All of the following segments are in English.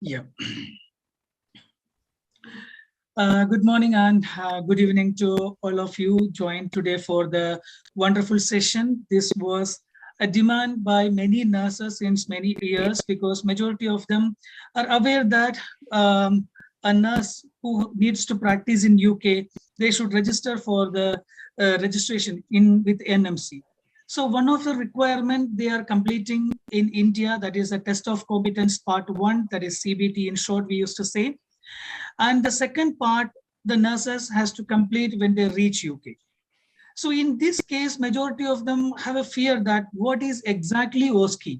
Yeah. Good morning and good evening to all of you joined today for the wonderful session. This was a demand by many nurses since many years because majority of them are aware that a nurse who needs to practice in UK, they should register for the registration in with NMC. So one of the requirement they are completing in India, that is a test of competence part 1, that is CBT in short we used to say. And the second part, the nurses has to complete when they reach UK. So in this case, majority of them have a fear that what is exactly OSCE?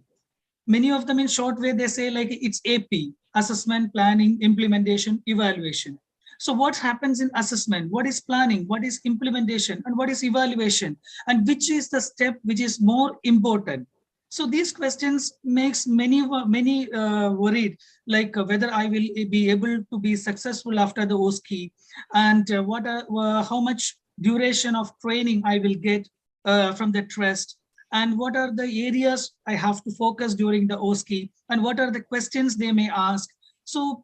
Many of them in short way, they say like it's AP, assessment, planning, implementation, evaluation. So what happens in assessment? What is planning? What is implementation? And what is evaluation? And which is the step which is more important? So these questions makes many worried, like whether I will be able to be successful after the OSCE, and how much duration of training I will get from the trust, and what are the areas I have to focus during the OSCE, and what are the questions they may ask. So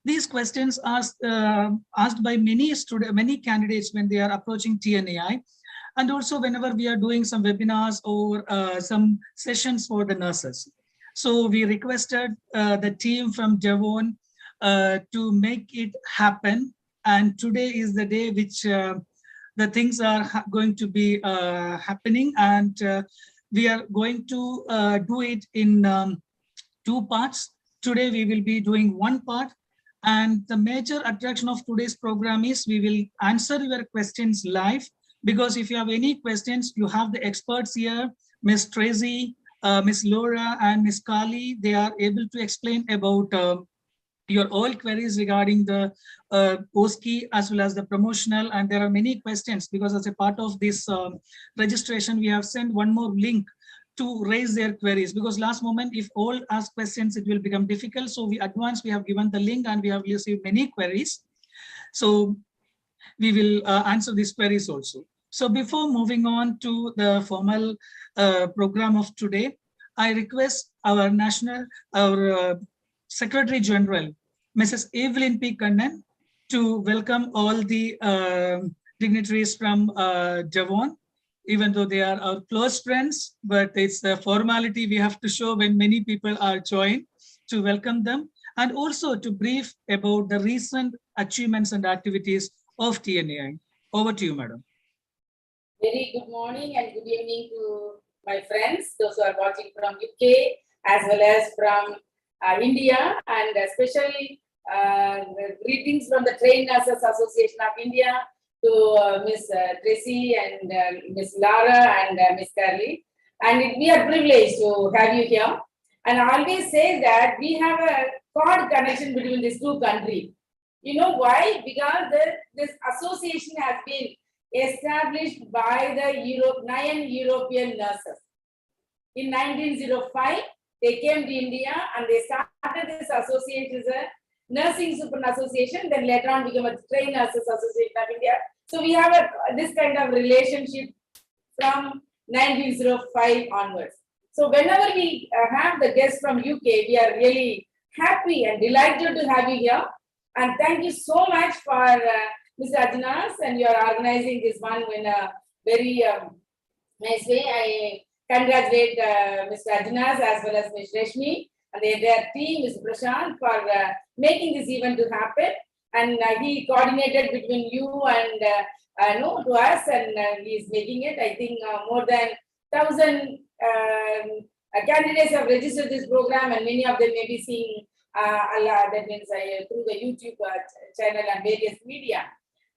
these questions are asked by many candidates when they are approaching TNAI, and also whenever we are doing some webinars or some sessions for the nurses. So we requested the team from Devon to make it happen, and today is the day which the things are going to be happening, and we are going to do it in 2 parts. Today we will be doing 1 part, and the major attraction of today's program is we will answer your questions live, because if you have any questions, you have the experts here, Miss Tracy, Miss Laura, and Miss Kali. They are able to explain about your all queries regarding the OSCE as well as the promotional, and there are many questions because as a part of this registration, we have sent one more link to raise their queries, because last moment, if all ask questions, it will become difficult. So we have given the link and we have received many queries. So we will answer these queries also. So before moving on to the formal program of today, I request our Secretary General, Mrs. Evelyn P. Kannan, to welcome all the dignitaries from Devon, even though they are our close friends, but it's the formality we have to show when many people are joined, to welcome them, and also to brief about the recent achievements and activities of TNAI. Over to you, madam. Very good morning and good evening to my friends, those who are watching from UK as well as from India, and especially greetings from the Trained Nurses Association of India to Miss Tracy and Miss Lara and Miss Carly. And we are privileged to have you here. And I always say that we have a cord connection between these two countries. You know why? Because this association has been established by the 9 European nurses. In 1905, they came to India and they started this association as a nursing super association, then later on became a Trained Nurses Association of India. So we have this kind of relationship from 1905 onwards. So whenever we have the guests from UK, we are really happy and delighted to have you here. And thank you so much for Mr. Ajnas, and you are organizing this one in a very nice way. I congratulate Mr. Ajnas as well as Ms. Rashmi and their team, Mr. Prashant, for making this event to happen. And he coordinated between you and to us, and he is making it. I think more than 1,000 candidates have registered this program, and many of them may be seeing that means through the YouTube channel and various media.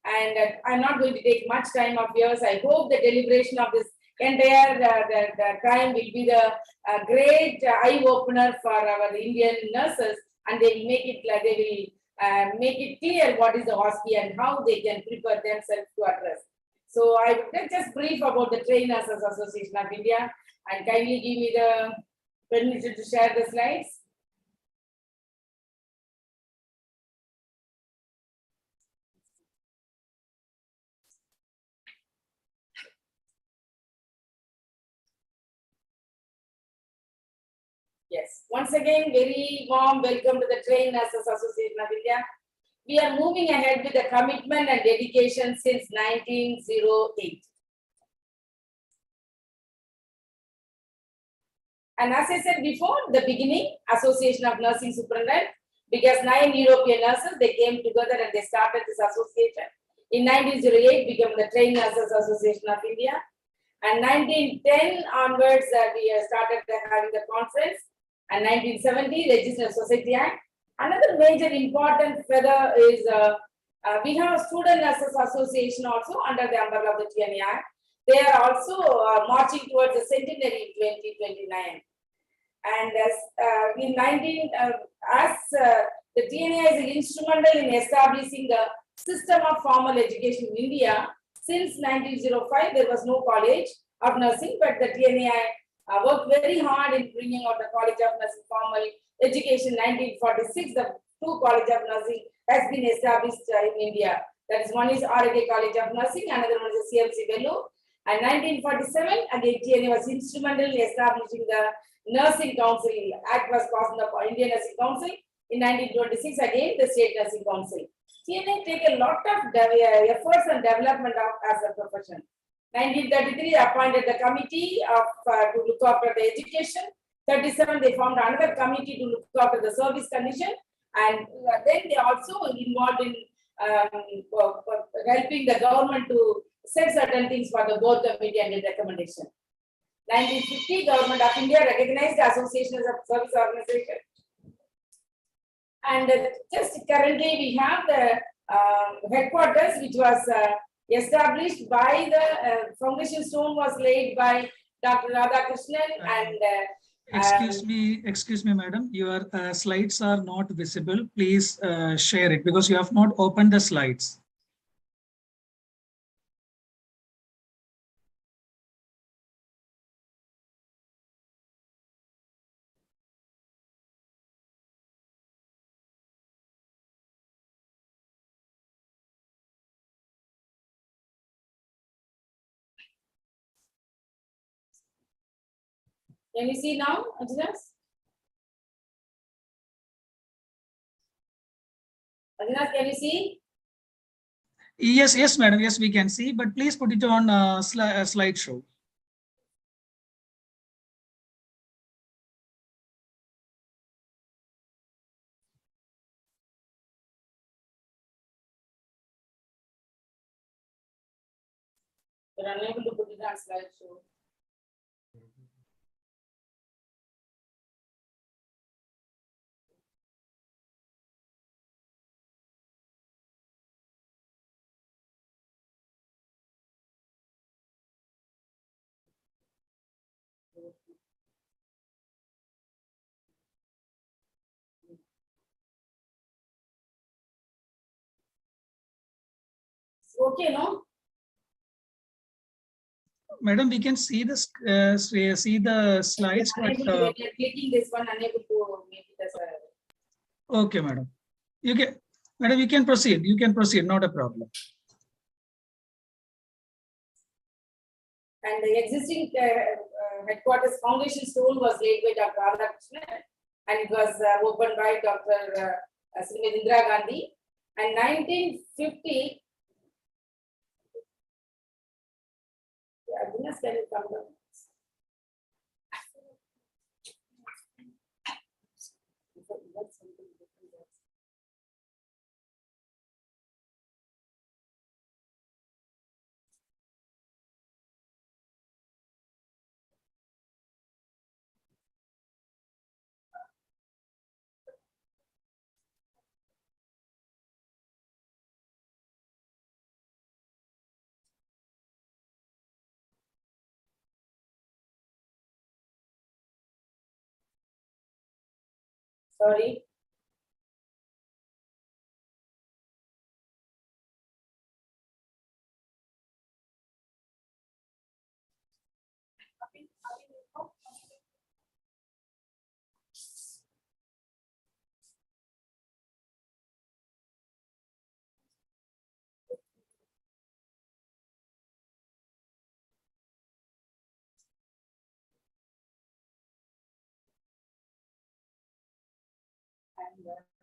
And I'm not going to take much time of yours. I hope the deliberation of this entire the time will be the great eye opener for our Indian nurses, and they will make it clear what is the OSCE and how they can prepare themselves to address. So I will just brief about the Trained Nurses Association of India, and kindly give me the permission to share the slides. Yes, once again, very warm welcome to the Trained Nurses Association of India. We are moving ahead with the commitment and dedication since 1908. And as I said before, the beginning, Association of Nursing Superintendents, because 9 European nurses, they came together and they started this association. In 1908, became the Trained Nurses Association of India. And 1910 onwards, we started having the conference. And 1970, Registered Society Act. Another major important feather is we have a Student Nurses Association also under the umbrella of the TNA Act. They are also marching towards the centenary in 2029. And the TNA is instrumental in establishing the system of formal education in India. Since 1905, there was no college of nursing, but the TNA worked very hard in bringing out the College of Nursing formal education. 1946, the two College of Nursing has been established in India. That is, one is RK College of Nursing, another one is the CMC Vellore. And 1947, again, TNA was instrumental in establishing the Nursing Council. Act was passed in the Indian Nursing Council. In 1926, again, the State Nursing Council. TNA take a lot of efforts and development of as a profession. 1933, appointed the committee of to look after the education. 37, they formed another committee to look after the service condition, and then they also involved in helping the government to set certain things for the board committee and the recommendation. 1950, Government of India recognized the Association as a service organization. And just currently we have the headquarters, which was established by the foundation stone was laid by Dr. Radhakrishnan and excuse me, madam, your slides are not visible. Please share it because you have not opened the slides. Can you see now, Ajnas? Ajnas, can you see? Yes, madam. Yes, we can see, but please put it on slideshow. You're unable to put it on slideshow. Okay, no? Madam, we can see the slides, but clicking this one, unable to make it as a. Okay, madam. Madam, you can proceed. You can proceed. Not a problem. And the existing headquarters foundation stone was laid by Dr. Radhakrishnan, and it was opened by Dr. Srimati Indira Gandhi. And 1950. Agnes, can you come down? Sorry.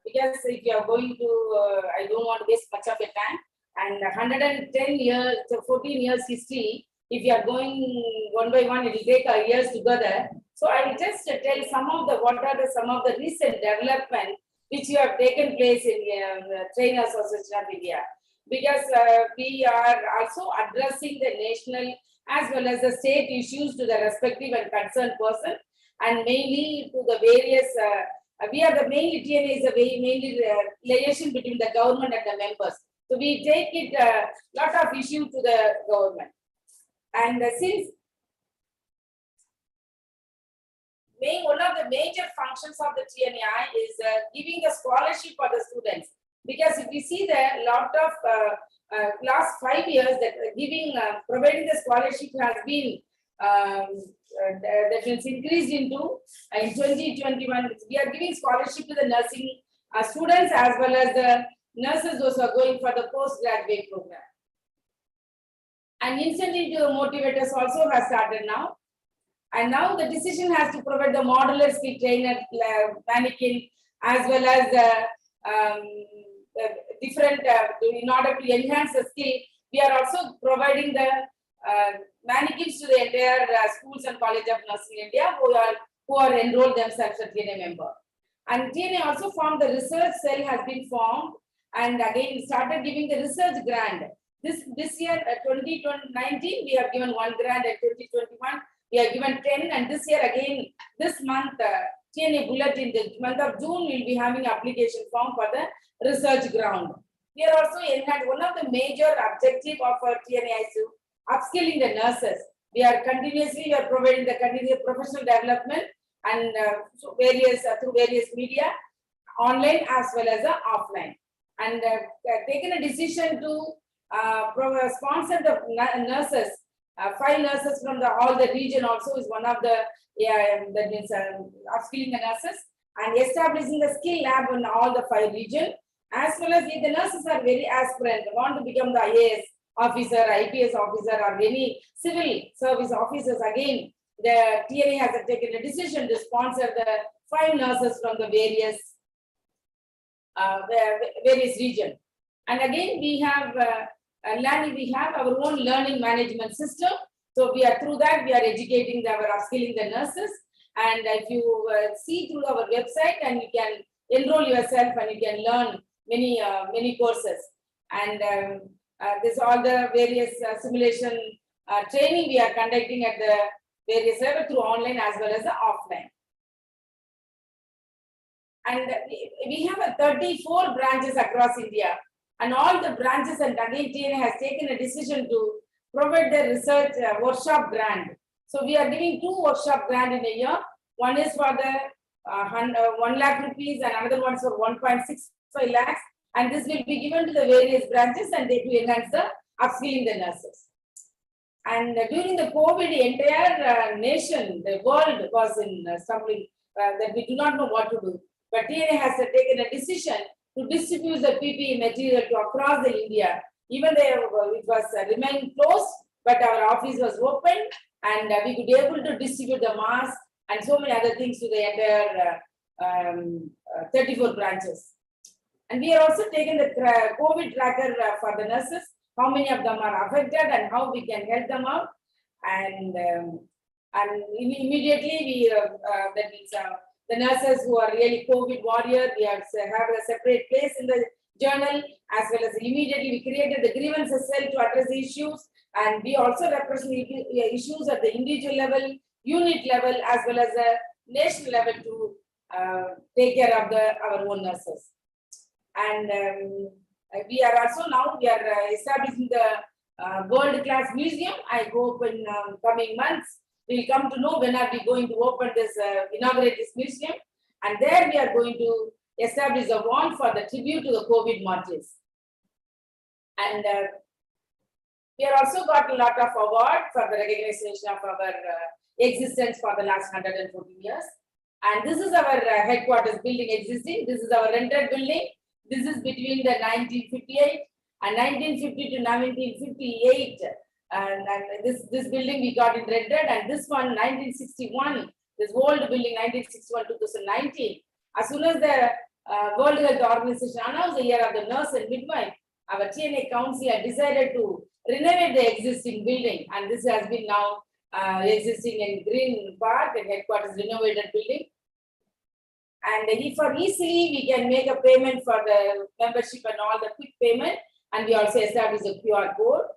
because if you are going to, I don't want to waste much of your time, and 110 years, 14 years history, if you are going one by one, it will take years together. So I will just tell some of the recent development which you have taken place in Trainers Association of India. Because we are also addressing the national as well as the state issues to the respective and concerned person, and mainly to the various, we are the mainly TNA is a mainly relation between the government and the members. So we take it lot of issue to the government. And since one of the major functions of the TNI is giving the scholarship for the students. Because if we see the lot of last 5 years that providing the scholarship has been that is increased into in 2021. We are giving scholarship to the nursing students as well as the nurses those who are going for the postgraduate program. And incentive to the motivators also has started now. And now the decision has to provide the modular skill trainer, mannequin, as well as different, in order to enhance the skill, we are also providing the mannequins to the entire schools and college of nursing in India who are enrolled themselves as TNA member. And TNA also formed the research cell has been formed, and again started giving the research grant. This year, 2019, we have given 1 grant, and 2021 we have given 10, and this year again, this month, TNA bulletin, the month of June, we will be having application form for the research ground. We are also enhanced. One of the major objective of our TNA is upskilling the nurses. We are providing the continuous professional development and through various media, online as well as offline. And taken a decision to sponsor the nurses. 5 nurses from all the region also is one of the that means upskilling the nurses and establishing the skill lab in all the 5 regions, as well as if the nurses are very aspirant, want to become the IAS officer, IPS officer, or any civil service officers. Again, the TNA has taken a decision to sponsor the 5 nurses from the various regions. And again, we have our own learning management system. So we are through that, we are educating upskilling the nurses. And if you see through our website, and you can enroll yourself and you can learn many courses. And this all the various simulation training we are conducting at the various level through online as well as the offline. And we have 34 branches across India. And all the branches, and again TNA has taken a decision to provide the research workshop grant. So we are giving 2 workshop grant in a year. One is for the 1 lakh rupees, and another one is for 1.65 lakhs. And this will be given to the various branches, and they to enhance the upskilling the nurses. And during the COVID, the entire nation, the world was in stumbling that we do not know what to do. But TNA has taken a decision to distribute the PPE material to across the India. Even though it was remained closed, but our office was open, and we could be able to distribute the masks and so many other things to the entire 34 branches. And we are also taking the COVID tracker for the nurses, how many of them are affected and how we can help them out. And immediately we that means the nurses who are really COVID warrior, we have a separate place in the journal, as well as immediately we created the grievances cell to address the issues, and we also represent issues at the individual level, unit level, as well as the national level to take care of our own nurses. And we are establishing the world-class museum. I hope in coming months we'll come to know when are we going to open this, inaugurate this museum, and there we are going to establish a wall for the tribute to the COVID martyrs. And we have also got a lot of award for the recognition of our existence for the last 140 years. And this is our headquarters building existing. This is our rented building. This is between the 1958 and 1950 to 1958. And this building we got it rented, and this one 1961, this old building 1961 2019. As soon as the World Health Organization announced the year of the nurse and midwife, our TNA Council had decided to renovate the existing building, and this has been now existing in Green Park, the headquarters renovated building. And if for easily we can make a payment for the membership and all the quick payment, and we also establish a QR code.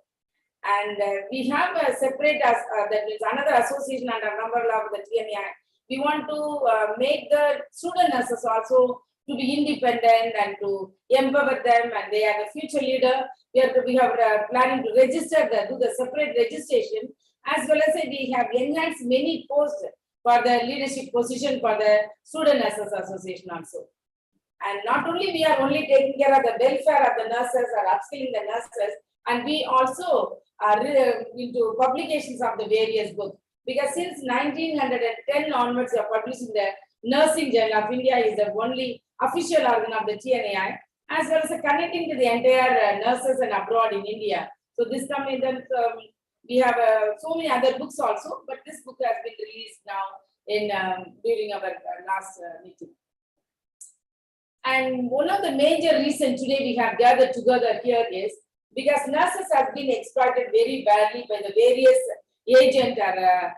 And we have a separate, that is another association under umbrella of the TNA. We want to make the student nurses also to be independent and to empower them, and they are the future leader. We have planning to register do the separate registration, as well as we have enhanced many posts for the leadership position for the Student Nurses Association also. And not only we are only taking care of the welfare of the nurses or upskilling the nurses, and we also are into publications of the various books. Because since 1910 onwards, we are publishing the Nursing Journal of India is the only official organ of the TNAI, as well as connecting to the entire nurses and abroad in India. So this coming we have so many other books also, but this book has been released now in during our last meeting. And one of the major reasons today we have gathered together here is because nurses have been exploited very badly by the various agent or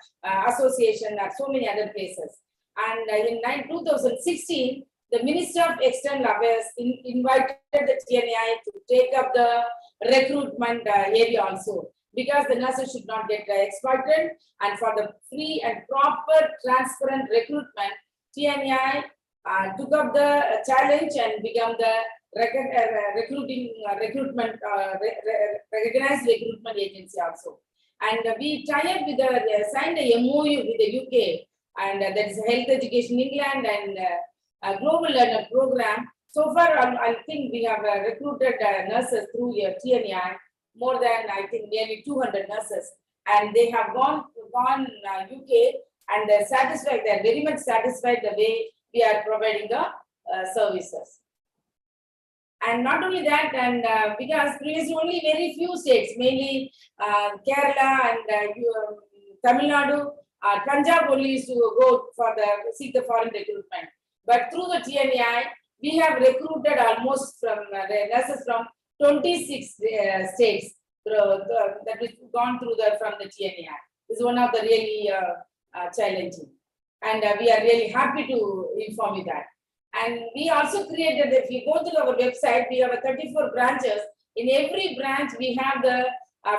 association or so many other places. And in 2016, the Minister of External Affairs invited the TNAI to take up the recruitment area also, because the nurses should not get exploited, and for the free and proper transparent recruitment, TNAI took up the challenge and become the recognized recruitment agency also. And we tied with signed a MOU with the UK, and that is Health Education England and Global Learner Program. So far, I think we have recruited nurses through TNAI, more than I think nearly 200 nurses, and they have gone UK and they're satisfied. They're very much satisfied the way we are providing the services. And not only that, and because previously only very few states, mainly Kerala and Tamil Nadu, Punjab only used to go for seek the foreign recruitment. But through the TNAI, we have recruited almost from nurses from 26 states that we've gone through from the TNAI. This is one of the really challenging, and we are really happy to inform you that. And we also created, if you go to our website, we have 34 branches. In every branch, we have the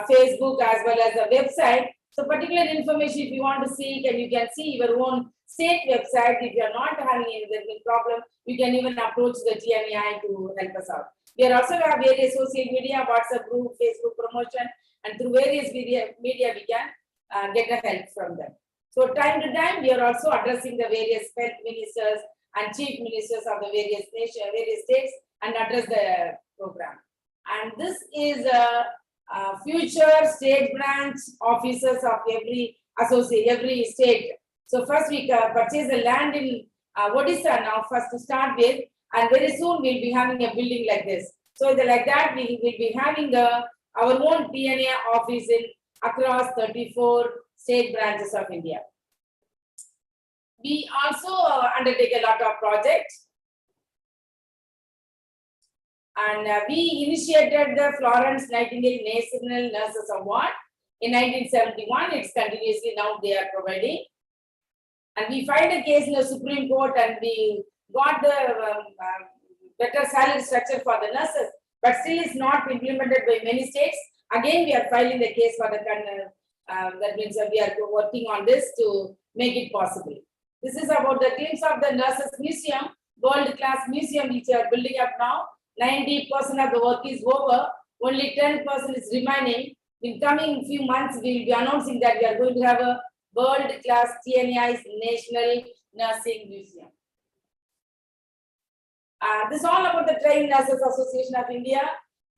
Facebook as well as the website. So particular information, if you want to see, you can see your own state website. If you are not having any problem, you can even approach the TNAI to help us out. We are also have various social media, WhatsApp group, Facebook promotion, and through various media we can get the help from them. So time to time, we are also addressing the various health ministers and chief ministers of the various states and address the program. And this is future state branch officers of every state. So first we purchase the land in Odisha now first to start with, and very soon we'll be having a building like this. So like that, we will be having our own TNA office in across 34 state branches of India. We also undertake a lot of projects, and we initiated the Florence Nightingale National Nurses Award in 1971. It's continuously now they are providing, and we filed a case in the Supreme Court, and we got the better salary structure for the nurses, but still it's not implemented by many states. Again, we are filing the case for the that means we are working on this to make it possible. This is about the glimpse of the Nurses Museum, world-class museum which we are building up now. 90% of the work is over, only 10% is remaining. In coming few months, we will be announcing that we are going to have a world-class TNAI's National Nursing Museum. This is all about the Trained Nurses Association of India.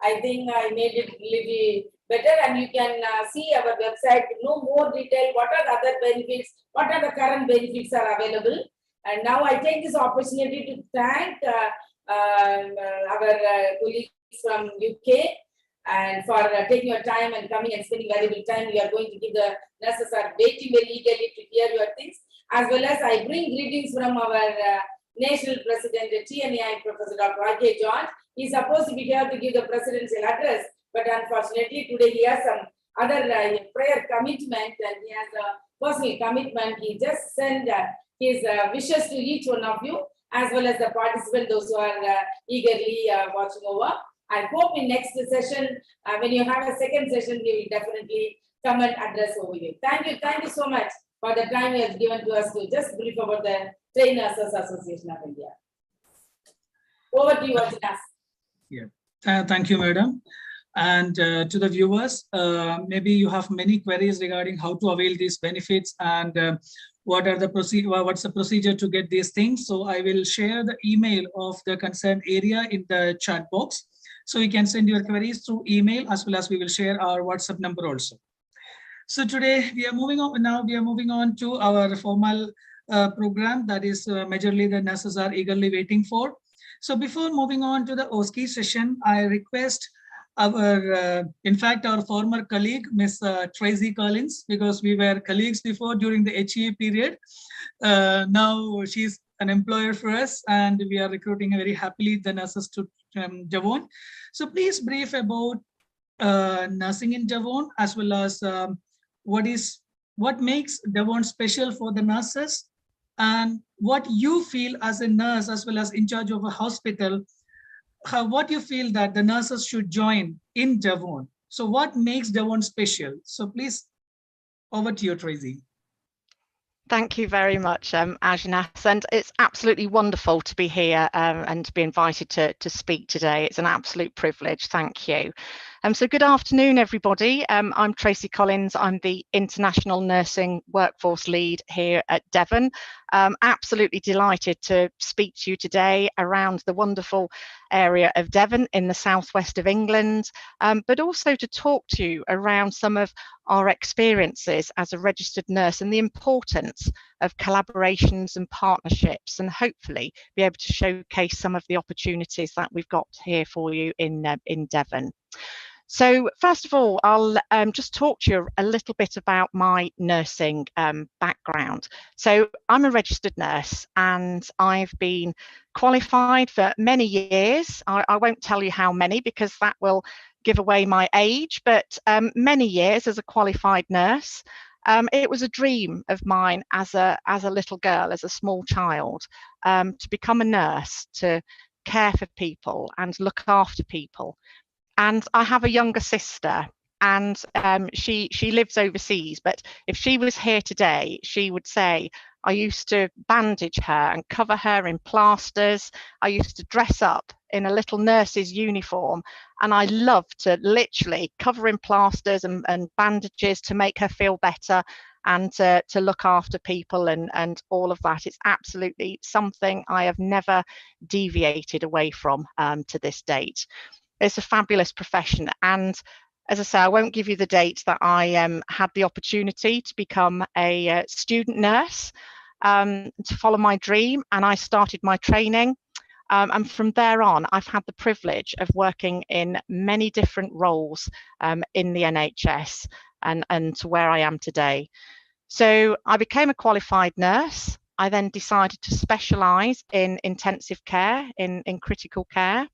I think I made it really better, and you can see our website to know more detail, what are the other benefits, what are the current benefits are available. And now I take this opportunity to thank our colleagues from UK and for taking your time and coming and spending valuable time. We are going to give the nurses are waiting very eagerly to hear your things, as well as I bring greetings from our National President, TNI Professor Dr. Nhs Jobs. He's supposed to be here to give the presidential address, but unfortunately today he has some other prayer commitment and he has a personal commitment. He just sent his wishes to each one of you, as well as the participants, those who are eagerly watching over. I hope in next session, when you have a second session, we will definitely come and address over you. Thank you so much for the time you have given to us to just brief about the Trained Nurses Association of India. Over to you, Ajnas. Yeah, thank you, madam. And to the viewers, maybe you have many queries regarding how to avail these benefits and what's the procedure to get these things. So I will share the email of the concerned area in the chat box. So you can send your queries through email, as well as we will share our WhatsApp number also. So today we are moving on. Now we are moving on to our formal program that is majorly the nurses are eagerly waiting for. So before moving on to the OSCE session, I request our, in fact, our former colleague, Ms. Tracy Collins, because we were colleagues before during the HE period. Now she's an employer for us, and we are recruiting very happily the nurses to Devon. So please brief about nursing in Devon, as well as what makes Devon special for the nurses, and what you feel as a nurse, as well as in charge of a hospital, what you feel that the nurses should join in Devon. So what makes Devon special? So please, over to you, Tracy. Thank you very much, Ajnas, and it's absolutely wonderful to be here and to be invited to speak today. It's an absolute privilege. Thank you. So good afternoon, everybody. I'm Tracy Collins. I'm the International Nursing Workforce Lead here at Devon. Absolutely delighted to speak to you today around the wonderful area of Devon in the southwest of England, but also to talk to you around some of our experiences as a registered nurse and the importance of collaborations and partnerships, and hopefully be able to showcase some of the opportunities that we've got here for you in Devon. So first of all, I'll just talk to you a little bit about my nursing background. So I'm a registered nurse and I've been qualified for many years. I won't tell you how many because that will give away my age, but many years as a qualified nurse. It was a dream of mine as a little girl, as a small child, to become a nurse, to care for people and look after people. And I have a younger sister, and she lives overseas, but if she was here today, she would say, I used to bandage her and cover her in plasters. I used to dress up in a little nurse's uniform, and I loved to literally cover in plasters and bandages to make her feel better and to look after people and all of that. It's absolutely something I have never deviated away from to this date. It's a fabulous profession, and as I say, I won't give you the date that I had the opportunity to become a student nurse, to follow my dream, and I started my training. And from there on, I've had the privilege of working in many different roles in the NHS and to where I am today. So I became a qualified nurse. I then decided to specialise in intensive care, in critical care.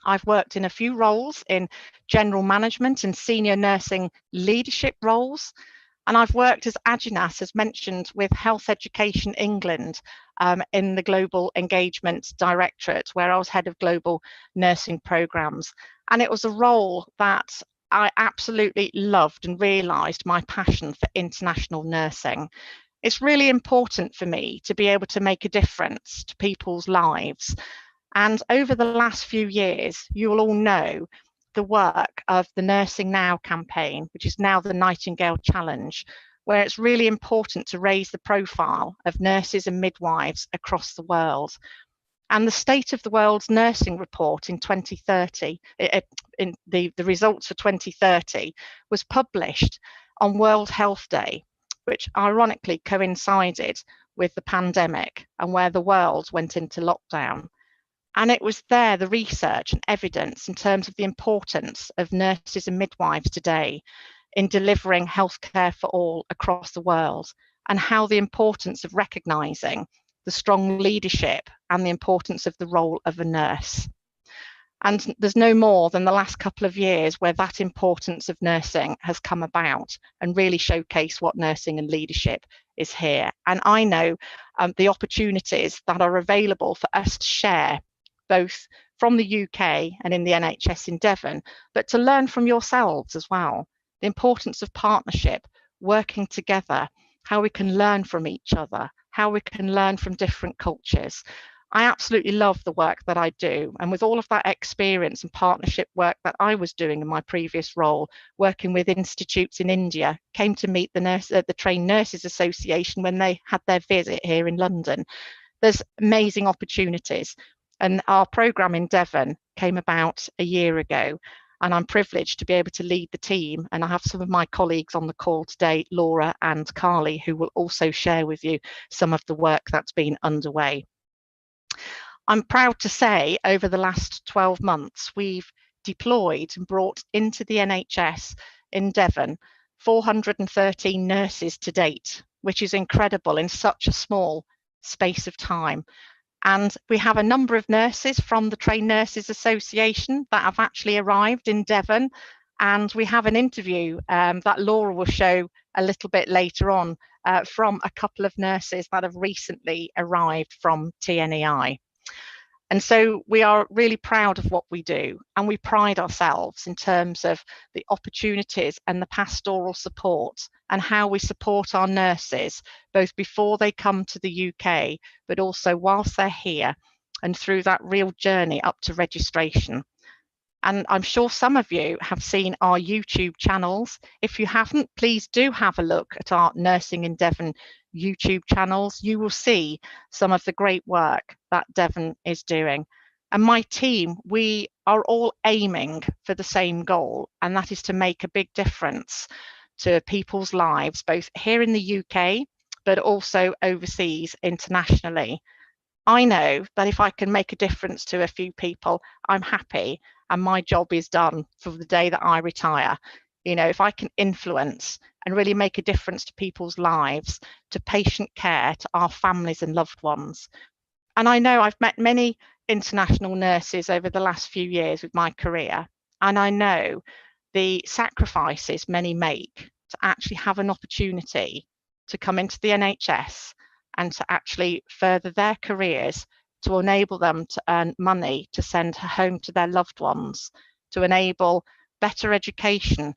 I've worked in a few roles in general management and senior nursing leadership roles. And I've worked, as Ajnas has mentioned, with Health Education England in the Global Engagement Directorate, where I was head of global nursing programmes. And it was a role that I absolutely loved and realised my passion for international nursing. It's really important for me to be able to make a difference to people's lives. And over the last few years, you will all know the work of the Nursing Now campaign, which is now the Nightingale Challenge, where it's really important to raise the profile of nurses and midwives across the world. And the State of the World's Nursing Report in 2030, in the results for 2030, was published on World Health Day, which ironically coincided with the pandemic and where the world went into lockdown. And it was there, the research and evidence in terms of the importance of nurses and midwives today in delivering healthcare for all across the world, and how the importance of recognising the strong leadership and the importance of the role of a nurse. And there's no more than the last couple of years where that importance of nursing has come about and really showcase what nursing and leadership is here. And I know the opportunities that are available for us to share, both from the UK and in the NHS in Devon, but to learn from yourselves as well. The importance of partnership, working together, how we can learn from each other, how we can learn from different cultures. I absolutely love the work that I do, and with all of that experience and partnership work that I was doing in my previous role, working with institutes in India, came to meet the Trained Nurses Association when they had their visit here in London. There's amazing opportunities, and our programme in Devon came about a year ago, and I'm privileged to be able to lead the team, and I have some of my colleagues on the call today, Laura and Carly, who will also share with you some of the work that's been underway. I'm proud to say over the last 12 months, we've deployed and brought into the NHS in Devon 413 nurses to date, which is incredible in such a small space of time. And we have a number of nurses from the Trained Nurses Association that have actually arrived in Devon. And we have an interview that Laura will show a little bit later on from a couple of nurses that have recently arrived from TNEI. And so we are really proud of what we do, and we pride ourselves in terms of the opportunities and the pastoral support and how we support our nurses, both before they come to the UK, but also whilst they're here and through that real journey up to registration. And I'm sure some of you have seen our YouTube channels. If you haven't, please do have a look at our Nursing in Devon YouTube channels. You will see some of the great work that Devon is doing. And my team, we are all aiming for the same goal, and that is to make a big difference to people's lives, both here in the UK, but also overseas internationally. I know that if I can make a difference to a few people, I'm happy, and my job is done for the day that I retire. You know, if I can influence and really make a difference to people's lives, to patient care, to our families and loved ones. And I know I've met many international nurses over the last few years with my career, and I know the sacrifices many make to actually have an opportunity to come into the NHS and to actually further their careers, to enable them to earn money to send home to their loved ones, to enable better education,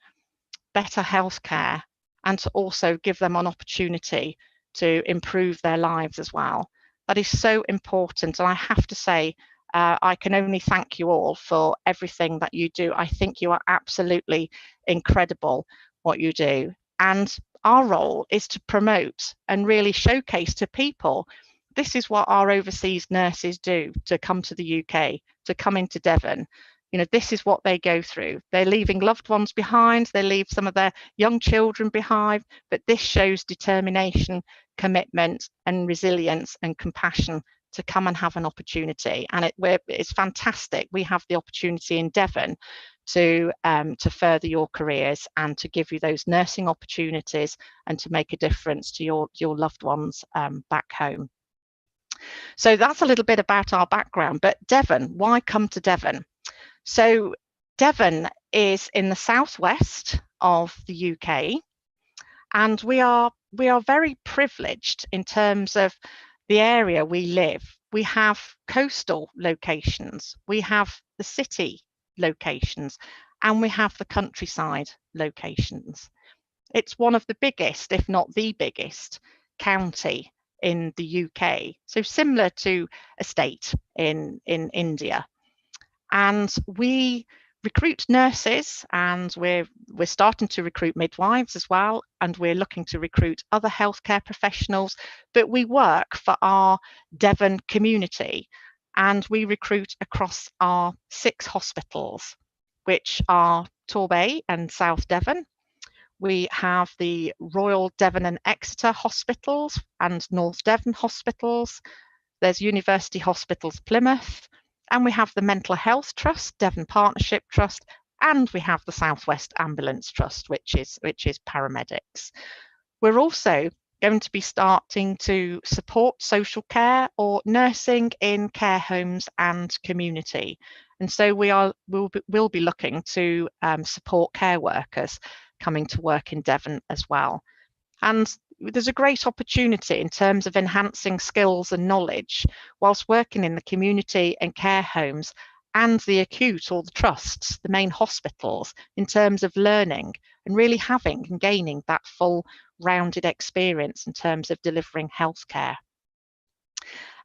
better healthcare, and to also give them an opportunity to improve their lives as well. That is so important, and I have to say, I can only thank you all for everything that you do. I think you are absolutely incredible what you do. And our role is to promote and really showcase to people, this is what our overseas nurses do to come to the UK, to come into Devon. You know, this is what they go through. They're leaving loved ones behind, they leave some of their young children behind, but this shows determination, commitment and resilience and compassion to come and have an opportunity. And it's fantastic. We have the opportunity in Devon to further your careers and to give you those nursing opportunities and to make a difference to your loved ones back home. So that's a little bit about our background. But Devon, why come to Devon? So Devon is in the southwest of the UK, and we are very privileged in terms of the area we live. We have coastal locations, we have the city locations, and we have the countryside locations. It's one of the biggest, if not the biggest, county in the UK. So similar to a state in India. And we recruit nurses, and we're starting to recruit midwives as well, and we're looking to recruit other healthcare professionals, but we work for our Devon community, and we recruit across our 6 hospitals, which are Torbay and South Devon. We have the Royal Devon and Exeter hospitals and North Devon hospitals. There's University Hospitals Plymouth, and we have the Mental Health Trust, Devon Partnership Trust, and we have the Southwest Ambulance Trust, which is paramedics. We're also going to be starting to support social care or nursing in care homes and community. And so we'll be looking to support care workers coming to work in Devon as well. And there's a great opportunity in terms of enhancing skills and knowledge whilst working in the community and care homes and the acute or the trusts, the main hospitals, in terms of learning and really having and gaining that full rounded experience in terms of delivering healthcare.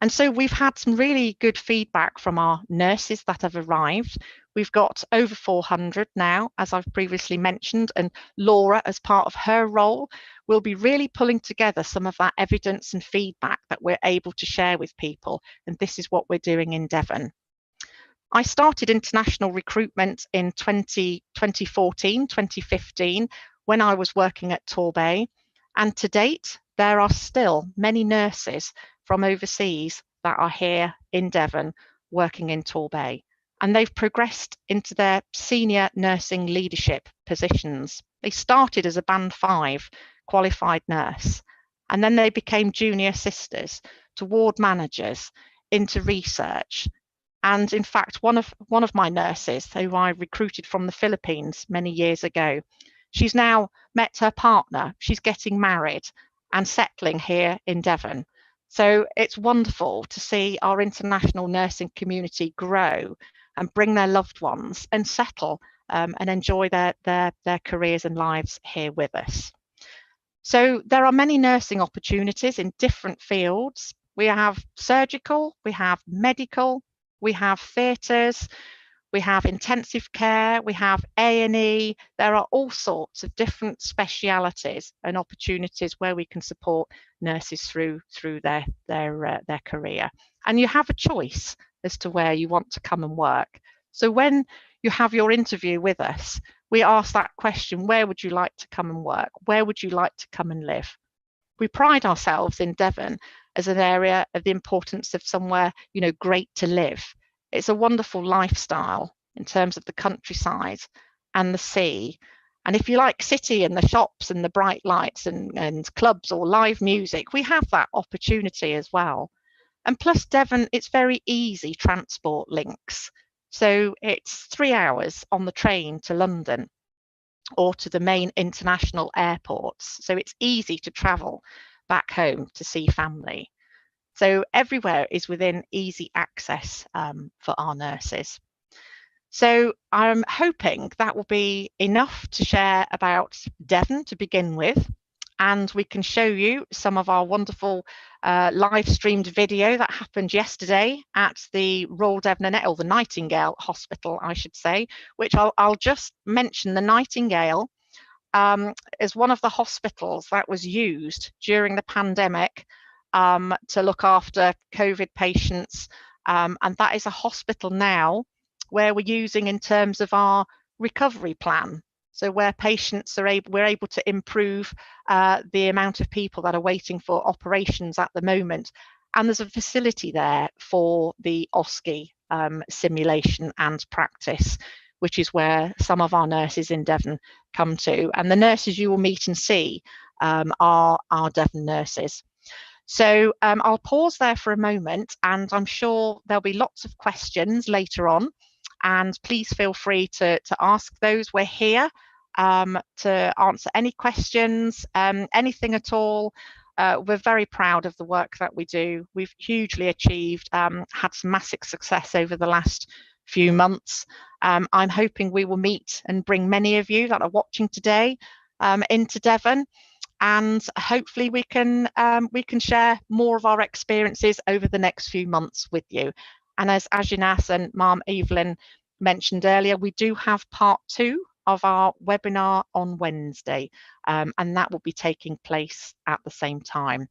And so we've had some really good feedback from our nurses that have arrived. We've got over 400 now, as I've previously mentioned, and Laura, as part of her role, will be really pulling together some of that evidence and feedback that we're able to share with people. And this is what we're doing in Devon. I started international recruitment in 2014, 2015, when I was working at Torbay. And to date, there are still many nurses from overseas that are here in Devon working in Torbay. And they've progressed into their senior nursing leadership positions. They started as a band 5 qualified nurse, and then they became junior sisters to ward managers, into research. And in fact, one of my nurses, who I recruited from the Philippines many years ago, she's now met her partner. She's getting married and settling here in Devon. So it's wonderful to see our international nursing community grow and bring their loved ones and settle and enjoy their careers and lives here with us. So there are many nursing opportunities in different fields. We have surgical, we have medical, we have theatres, we have intensive care, we have A&E. There are all sorts of different specialities and opportunities where we can support nurses through their career. And you have a choice as to where you want to come and work. So when you have your interview with us, we ask that question: where would you like to come and work? Where would you like to come and live? We pride ourselves in Devon as an area of the importance of somewhere, great to live. It's a wonderful lifestyle in terms of the countryside and the sea. And if you like city and the shops and the bright lights and clubs or live music, we have that opportunity as well. And plus Devon, it's very easy transport links. So it's 3 hours on the train to London or to the main international airports. So it's easy to travel back home to see family. So everywhere is within easy access for our nurses. So I'm hoping that will be enough to share about Devon to begin with. And we can show you some of our wonderful live streamed video that happened yesterday at the Royal Devon, or the Nightingale Hospital, I should say, which I'll just mention. The Nightingale is one of the hospitals that was used during the pandemic to look after COVID patients. And that is a hospital now where we're using in terms of our recovery plan. So where patients we're able to improve the amount of people that are waiting for operations at the moment. And there's a facility there for the OSCE simulation and practice, which is where some of our nurses in Devon come to. And the nurses you will meet and see are our Devon nurses. So I'll pause there for a moment, and I'm sure there'll be lots of questions later on. And please feel free to ask those. We're here to answer any questions, anything at all. We're very proud of the work that we do. We've hugely achieved, had some massive success over the last few months. I'm hoping we will meet and bring many of you that are watching today into Devon, and hopefully we can share more of our experiences over the next few months with you. And as Nhs and Ma'am Evelyn mentioned earlier, we do have part 2 of our webinar on Wednesday, and that will be taking place at the same time.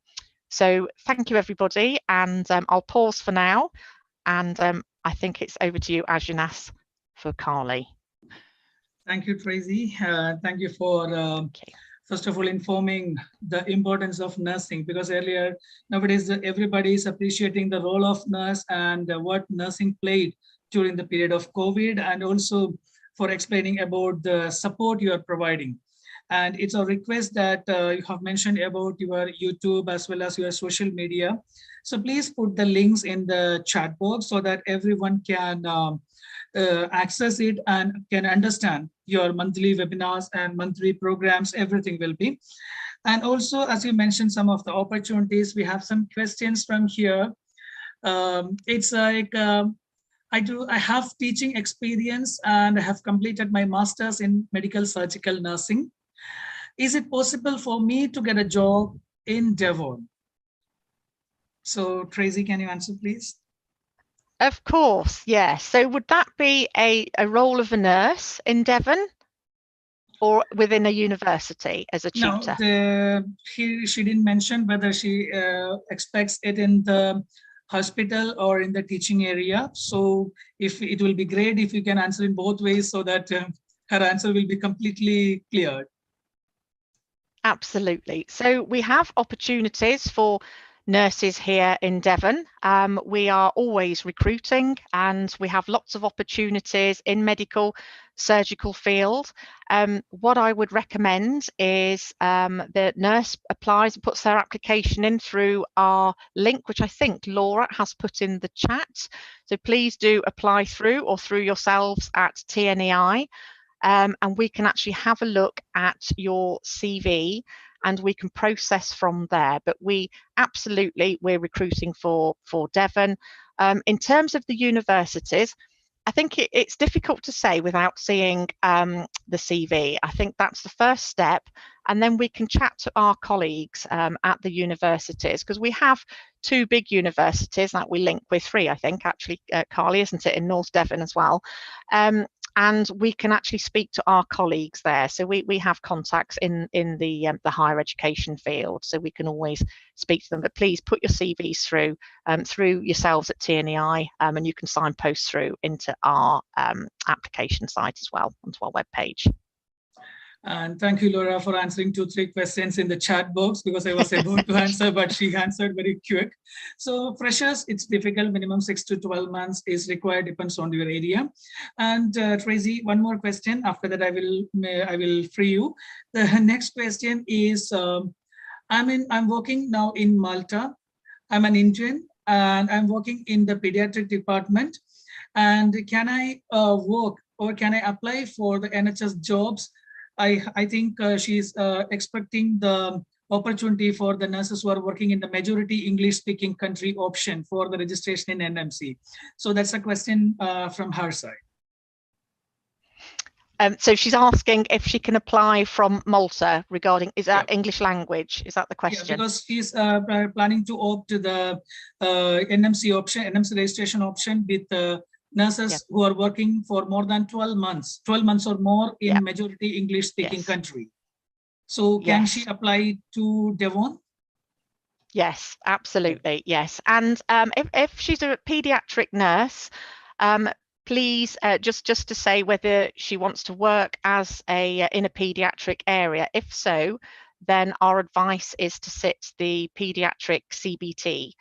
So thank you, everybody, and I'll pause for now, and I think it's over to you, Nhs, for Carly. Thank you, Tracy. Thank you for first of all informing the importance of nursing, because earlier, nowadays, everybody is appreciating the role of nurse and what nursing played during the period of COVID, and also for explaining about the support you are providing. And it's a request that you have mentioned about your YouTube as well as your social media. So please put the links in the chat box so that everyone can access it and can understand your monthly webinars and monthly programs, everything will be. And also, as you mentioned, some of the opportunities, we have some questions from here. It's like, I have teaching experience and I have completed my master's in medical surgical nursing. Is it possible for me to get a job in Devon? So Tracy, can you answer, please? Of course, yes. So would that be a role of a nurse in Devon or within a university as a tutor? No, she didn't mention whether she expects it in the hospital or in the teaching area. So if it will be great if you can answer in both ways so that her answer will be completely clear. Absolutely. So we have opportunities for nurses here in Devon. We are always recruiting and we have lots of opportunities in medical surgical field. What I would recommend is the nurse applies and puts their application in through our link, which I think Laura has put in the chat. So please do apply through or through yourselves at TNEI. And we can actually have a look at your CV and we can process from there. But we're recruiting for Devon. In terms of the universities, I think it's difficult to say without seeing the CV. I think that's the first step. And then we can chat to our colleagues at the universities, because we have 2 big universities that we link with, 3, I think, actually, Carly, isn't it, in North Devon as well. And we can actually speak to our colleagues there. So we have contacts in the higher education field, so we can always speak to them. But please put your CVs through yourselves at TNEI, and you can signpost through into our application site as well, onto our webpage. And thank you, Laura, for answering 2-3 questions in the chat box, because I was about to answer, but she answered very quick. So freshers, it's difficult. Minimum 6 to 12 months is required, depends on your area. And Tracy, one more question. After that, I will free you. The next question is, I'm working now in Malta. I'm an Indian and I'm working in the pediatric department. And can I work or can I apply for the NHS jobs? I think she's expecting the opportunity for the nurses who are working in the majority English-speaking country option for the registration in NMC. So that's a question from her side. So she's asking if she can apply from Malta regarding, is that English language? Is that the question? Yeah, because she's planning to opt to the NMC option, NMC registration option with nurses who are working for more than 12 months or more in majority English speaking country. So can she apply to Devon? Yes, absolutely. Yes. And if she's a pediatric nurse, please just to say whether she wants to work as in a pediatric area. If so, then our advice is to sit the pediatric CBT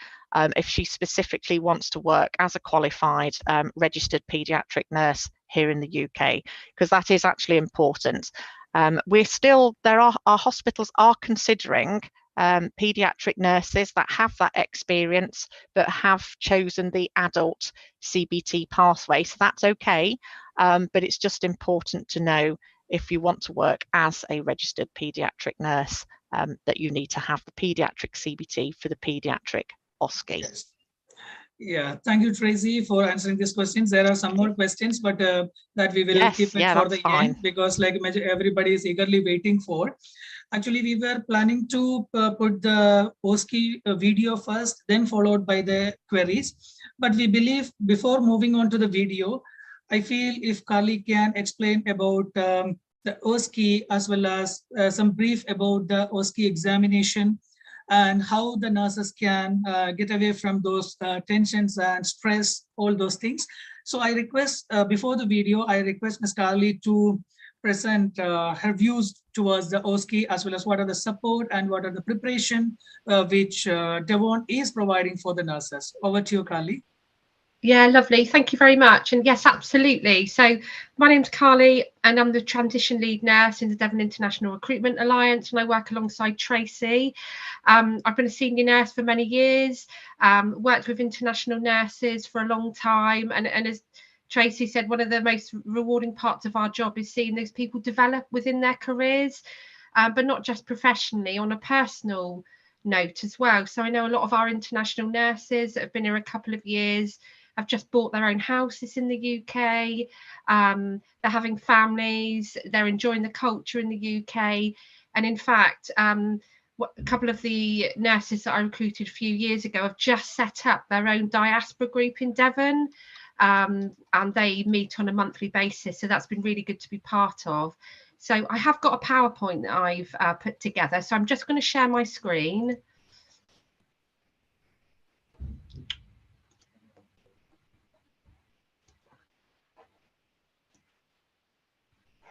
if she specifically wants to work as a qualified registered pediatric nurse here in the UK, because that is actually important. Our hospitals are considering pediatric nurses that have that experience but have chosen the adult CBT pathway, so that's okay, but it's just important to know if you want to work as a registered pediatric nurse that you need to have the pediatric CBT for the pediatric OSCE. Yes. Yeah, thank you, Tracy, for answering these questions. There are some more questions, but that we will keep it for the end, because like everybody is eagerly waiting for. Actually, we were planning to put the OSCE video first, then followed by the queries. But we believe before moving on to the video, I feel if Carly can explain about the OSCE as well as some brief about the OSCE examination and how the nurses can get away from those tensions and stress, all those things. So I request, before the video, I request Ms. Carly to present her views towards the OSCE, as well as what are the support and what are the preparation which Devon is providing for the nurses. Over to you, Carly. Yeah, lovely. Thank you very much. And yes, absolutely. So my name's Carly and I'm the transition lead nurse in the Devon International Recruitment Alliance, and I work alongside Tracy. I've been a senior nurse for many years, worked with international nurses for a long time. And as Tracy said, one of the most rewarding parts of our job is seeing those people develop within their careers, but not just professionally, on a personal note as well. So I know a lot of our international nurses that have been here a couple of years have just bought their own houses in the UK. They're having families, they're enjoying the culture in the UK. And in fact, a couple of the nurses that I recruited a few years ago have just set up their own diaspora group in Devon, and they meet on a monthly basis. So that's been really good to be part of. So I have got a PowerPoint that I've put together. So I'm just going to share my screen.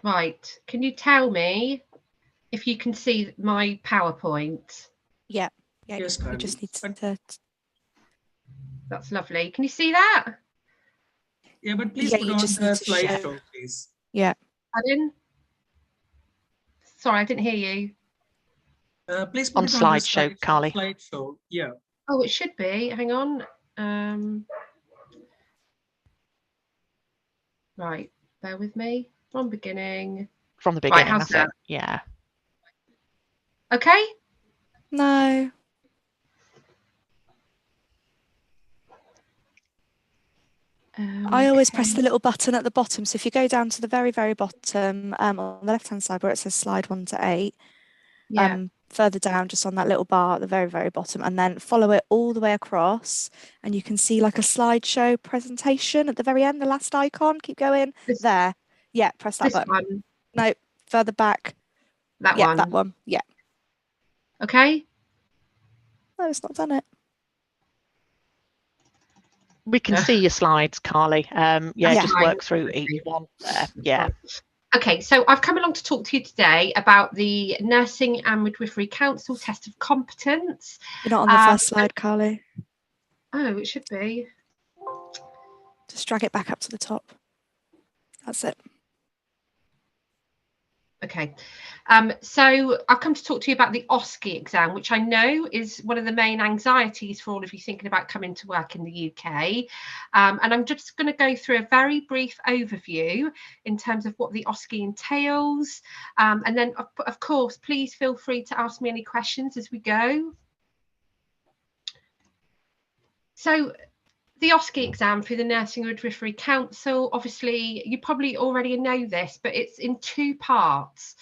Right, can you tell me if you can see my PowerPoint? Yeah, Yes, we just need Carly. to. That's lovely. Can you see that? Yeah, but please Yeah, put you on just the need to show. slideshow, please. Yeah. Pardon? Sorry, I didn't hear you. Please put On it on the slideshow, Carly. slideshow. Yeah. Oh, it should be. Hang on. Right, bear with me. From beginning. From the beginning, how's that's that? it. Yeah. Okay. No. I always press the little button at the bottom. So if you go down to the very, very bottom on the left-hand side where it says slide 1 to 8, Yeah. further down, just on that little bar at the very, very bottom, and then follow it all the way across, and you can see like a slideshow presentation at the very end, the last icon. Keep going. There. Yeah, press that This button. one. No, further back. That Yeah, one. that one. Yeah. Okay. No, it's not done it. We can see your slides, Carly. Yeah, just Right. work through each one there. Yeah. Right. Okay, so I've come along to talk to you today about the Nursing and Midwifery Council Test of Competence. You're not on the first slide, Carly. Oh, it should be. Just drag it back up to the top. That's it. Okay, so I've come to talk to you about the OSCE exam, which I know is one of the main anxieties for all of you thinking about coming to work in the UK. And I'm just going to go through a very brief overview in terms of what the OSCE entails. And then, of course, please feel free to ask me any questions as we go. So, the OSCE exam for the Nursing and Midwifery Council, obviously, you probably already know this, but it's in 2 parts.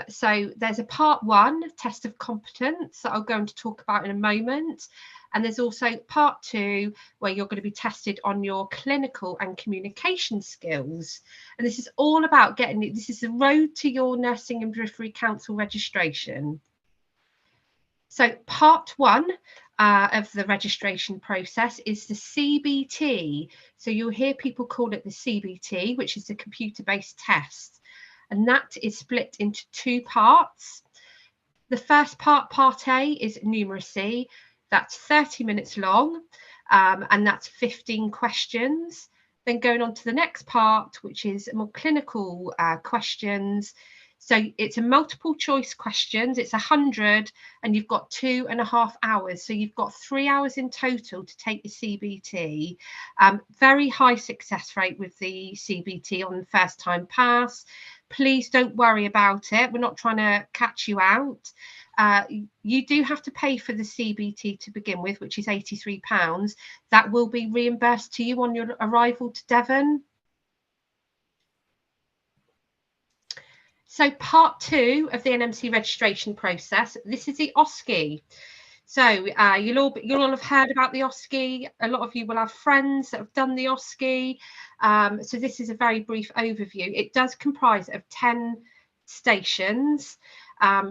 So there's a part 1, test of competence, that I'll go on to talk about in a moment. And there's also part 2, where you're going to be tested on your clinical and communication skills. And this is all about this is the road to your Nursing and Midwifery Council registration. So part 1 of the registration process is the CBT. So you'll hear people call it the CBT, which is the computer-based test. And that is split into 2 parts. The first part, part A, is numeracy. That's 30 minutes long, and that's 15 questions. Then going on to the next part, which is more clinical questions. So it's a multiple choice questions. It's 100 and you've got 2.5 hours. So you've got 3 hours in total to take the CBT. Very high success rate with the CBT on the first time pass. Please don't worry about it. We're not trying to catch you out. You do have to pay for the CBT to begin with, which is £83. That will be reimbursed to you on your arrival to Devon. So part 2 of the NMC registration process, this is the OSCE. So you'll all have heard about the OSCE. A lot of you will have friends that have done the OSCE. So this is a very brief overview. It does comprise of 10 stations.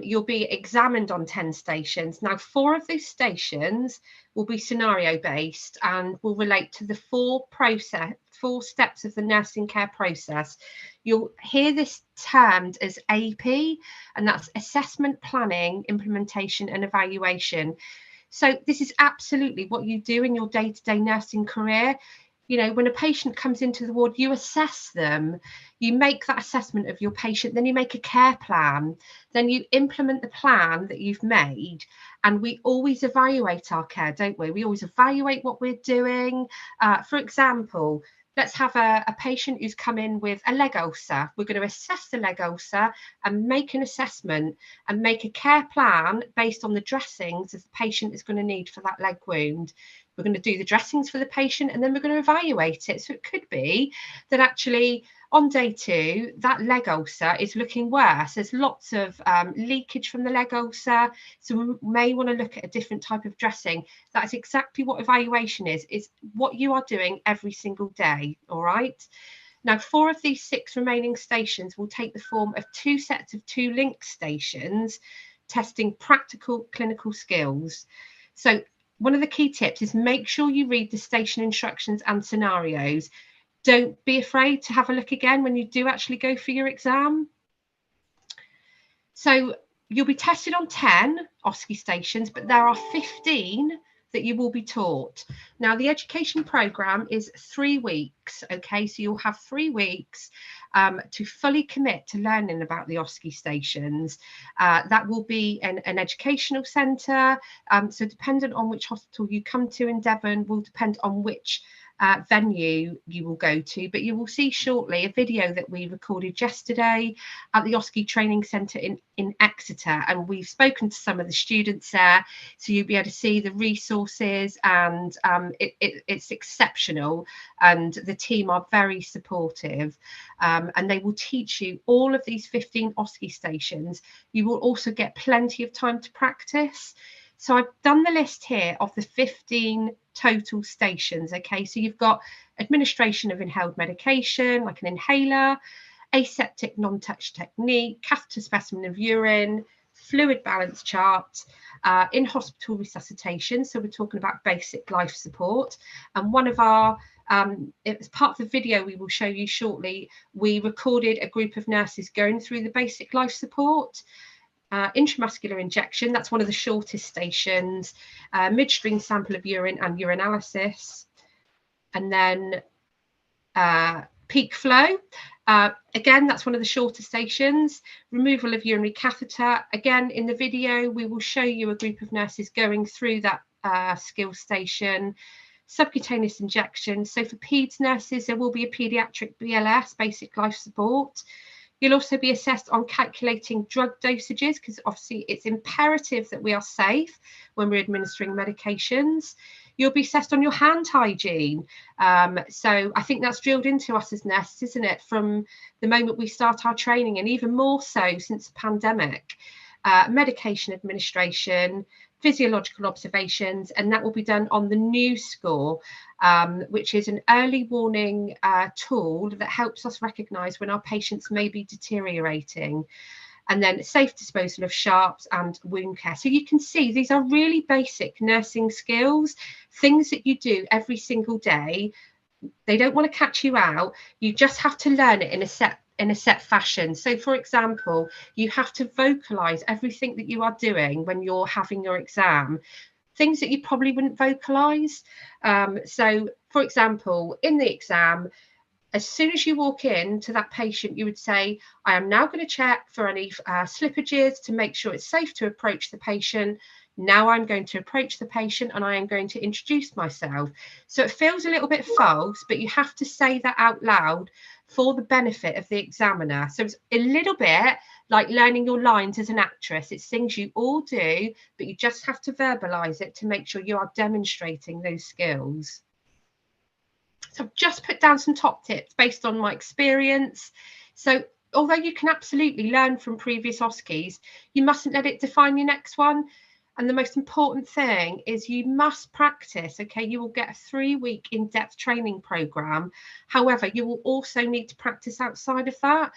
You'll be examined on 10 stations. Now, 4 of those stations will be scenario based and will relate to the 4 steps of the nursing care process. You'll hear this termed as AP, and that's assessment, planning, implementation, and evaluation. So this is absolutely what you do in your day-to-day nursing career. You know, when a patient comes into the ward, you assess them, you make that assessment of your patient, then you make a care plan, then you implement the plan that you've made. And we always evaluate our care, don't we? We always evaluate what we're doing. For example, let's have a patient who's come in with a leg ulcer. We're going to assess the leg ulcer and make an assessment and make a care plan based on the dressings that the patient is going to need for that leg wound. We're going to do the dressings for the patient, and then we're going to evaluate it. So it could be that actually on day 2, that leg ulcer is looking worse. There's lots of leakage from the leg ulcer. So we may want to look at a different type of dressing. That's exactly what evaluation is what you are doing every single day. All right. Now, 4 of these 6 remaining stations will take the form of 2 sets of 2 link stations, testing practical clinical skills. So one of the key tips is make sure you read the station instructions and scenarios. Don't be afraid to have a look again when you do actually go for your exam. So you'll be tested on 10 OSCE stations, but there are 15 that you will be taught. Now, the education programme is 3 weeks, okay? So you'll have 3 weeks to fully commit to learning about the OSCE stations. That will be an educational centre. So dependent on which hospital you come to in Devon will depend on which venue you will go to, but you will see shortly a video that we recorded yesterday at the OSCE Training Centre in Exeter, and we've spoken to some of the students there, so you'll be able to see the resources, and it's exceptional, and the team are very supportive, and they will teach you all of these 15 OSCE stations. You will also get plenty of time to practice. So I've done the list here of the 15 total stations. Okay, so you've got administration of inhaled medication, like an inhaler, aseptic non-touch technique, catheter specimen of urine, fluid balance chart, in-hospital resuscitation. So we're talking about basic life support. And one of our, it's part of the video we will show you shortly, we recorded a group of nurses going through the basic life support. Intramuscular injection, that's one of the shortest stations, midstream sample of urine and urinalysis, and then peak flow, again, that's one of the shorter stations. Removal of urinary catheter, again in the video we will show you a group of nurses going through that skill station. Subcutaneous injections, so for peds nurses there will be a paediatric BLS, basic life support. You'll also be assessed on calculating drug dosages, because obviously it's imperative that we are safe when we're administering medications. You'll be assessed on your hand hygiene. So I think that's drilled into us as nurses, isn't it, from the moment we start our training, and even more so since the pandemic. Medication administration, physiological observations, and that will be done on the new score, which is an early warning tool that helps us recognise when our patients may be deteriorating. And then safe disposal of sharps and wound care. So you can see these are really basic nursing skills, things that you do every single day. They don't want to catch you out. You just have to learn it in a set fashion. So for example, you have to vocalize everything that you are doing when you're having your exam, things that you probably wouldn't vocalize. So for example, in the exam, as soon as you walk in to that patient, you would say, I am now going to check for any slippages to make sure it's safe to approach the patient. Now I'm going to approach the patient and I am going to introduce myself. So it feels a little bit false, but you have to say that out loud for the benefit of the examiner. So it's a little bit like learning your lines as an actress. It's things you all do, but you just have to verbalize it to make sure you are demonstrating those skills. So I've just put down some top tips based on my experience. So although you can absolutely learn from previous OSCEs, you mustn't let it define your next one. And the most important thing is you must practice, okay? You will get a 3-week in-depth training program. However, you will also need to practice outside of that.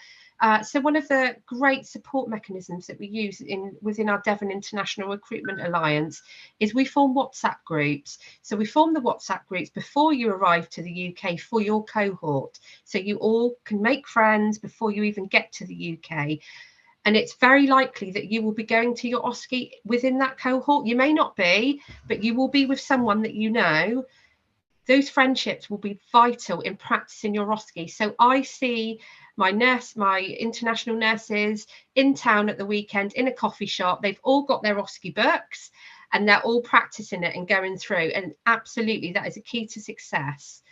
So one of the great support mechanisms that we use within our Devon International Recruitment Alliance is we form WhatsApp groups. So we form the WhatsApp groups before you arrive to the UK for your cohort. So you all can make friends before you even get to the UK. And it's very likely that you will be going to your OSCE within that cohort. You may not be, but you will be with someone that you know. those friendships will be vital in practicing your OSCE. So I see my international nurses in town at the weekend in a coffee shop. They've all got their OSCE books and they're all practicing it and going through. And absolutely, that is a key to success.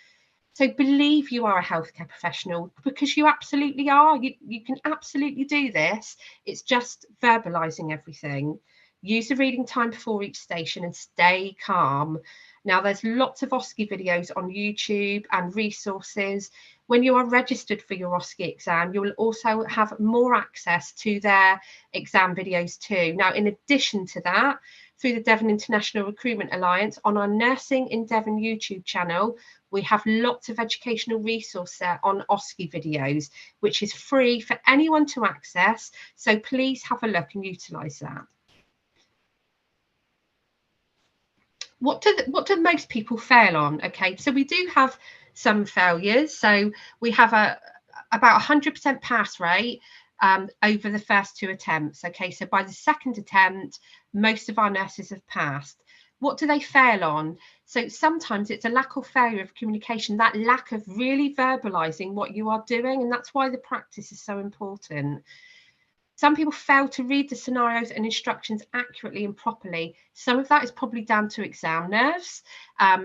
So believe you are a healthcare professional, because you absolutely are. You can absolutely do this. It's just verbalizing everything. Use the reading time before each station and stay calm. Now, there's lots of OSCE videos on YouTube and resources. When you are registered for your OSCE exam, you will also have more access to their exam videos too. Now, in addition to that, through the Devon International Recruitment Alliance, on our Nursing in Devon YouTube channel, we have lots of educational resource there on OSCE videos, which is free for anyone to access. So please have a look and utilise that. What do most people fail on? Okay, so we do have some failures. So we have about 100% pass rate over the first 2 attempts. Okay, so by the second attempt, most of our nurses have passed. What do they fail on? So sometimes it's a lack of failure of communication, that lack of really verbalizing what you are doing, and that's why the practice is so important. Some people fail to read the scenarios and instructions accurately and properly. Some of that is probably down to exam nerves.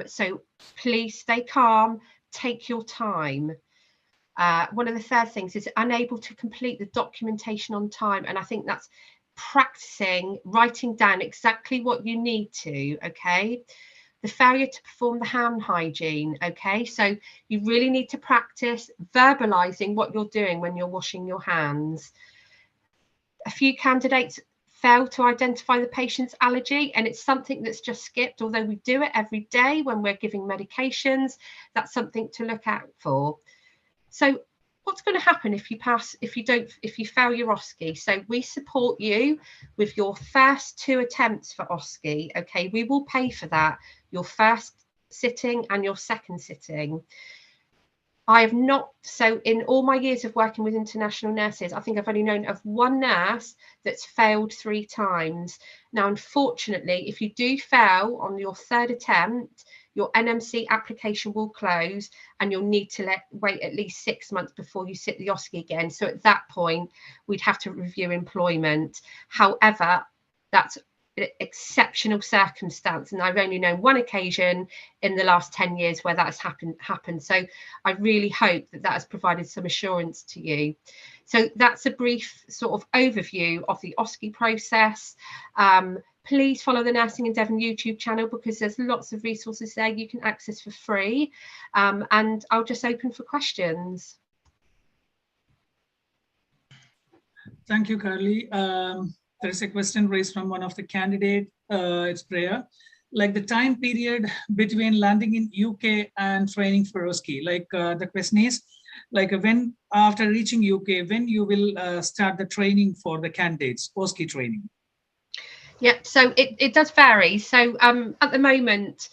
So please stay calm, take your time. One of the third things is unable to complete the documentation on time. And I think that's practicing, writing down exactly what you need to, okay? The failure to perform the hand hygiene, okay? So you really need to practice verbalizing what you're doing when you're washing your hands. A few candidates fail to identify the patient's allergy, and it's something that's just skipped, although we do it every day when we're giving medications. That's something to look out for. So what's going to happen if you fail your OSCE? So we support you with your first 2 attempts for OSCE. Okay, we will pay for that, your first sitting and your second sitting. I have not, so in all my years of working with international nurses, I think I've only known of one nurse that's failed 3 times. Now, unfortunately, if you do fail on your 3rd attempt, your NMC application will close and you'll need to wait at least 6 months before you sit the OSCE again. So at that point, we'd have to review employment. However, that's an exceptional circumstance, and I've only known one occasion in the last 10 years where that has happened. So I really hope that has provided some assurance to you. So that's a brief sort of overview of the OSCE process. Please follow the Nursing in Devon YouTube channel, because there's lots of resources there you can access for free. And I'll just open for questions. Thank you, Carly. There is a question raised from one of the candidates. It's Priya. Like the time period between landing in UK and training for OSCE. Like the question is, like when after reaching UK, when you will start the training for the candidates, OSCE training? Yeah, so it does vary. So at the moment,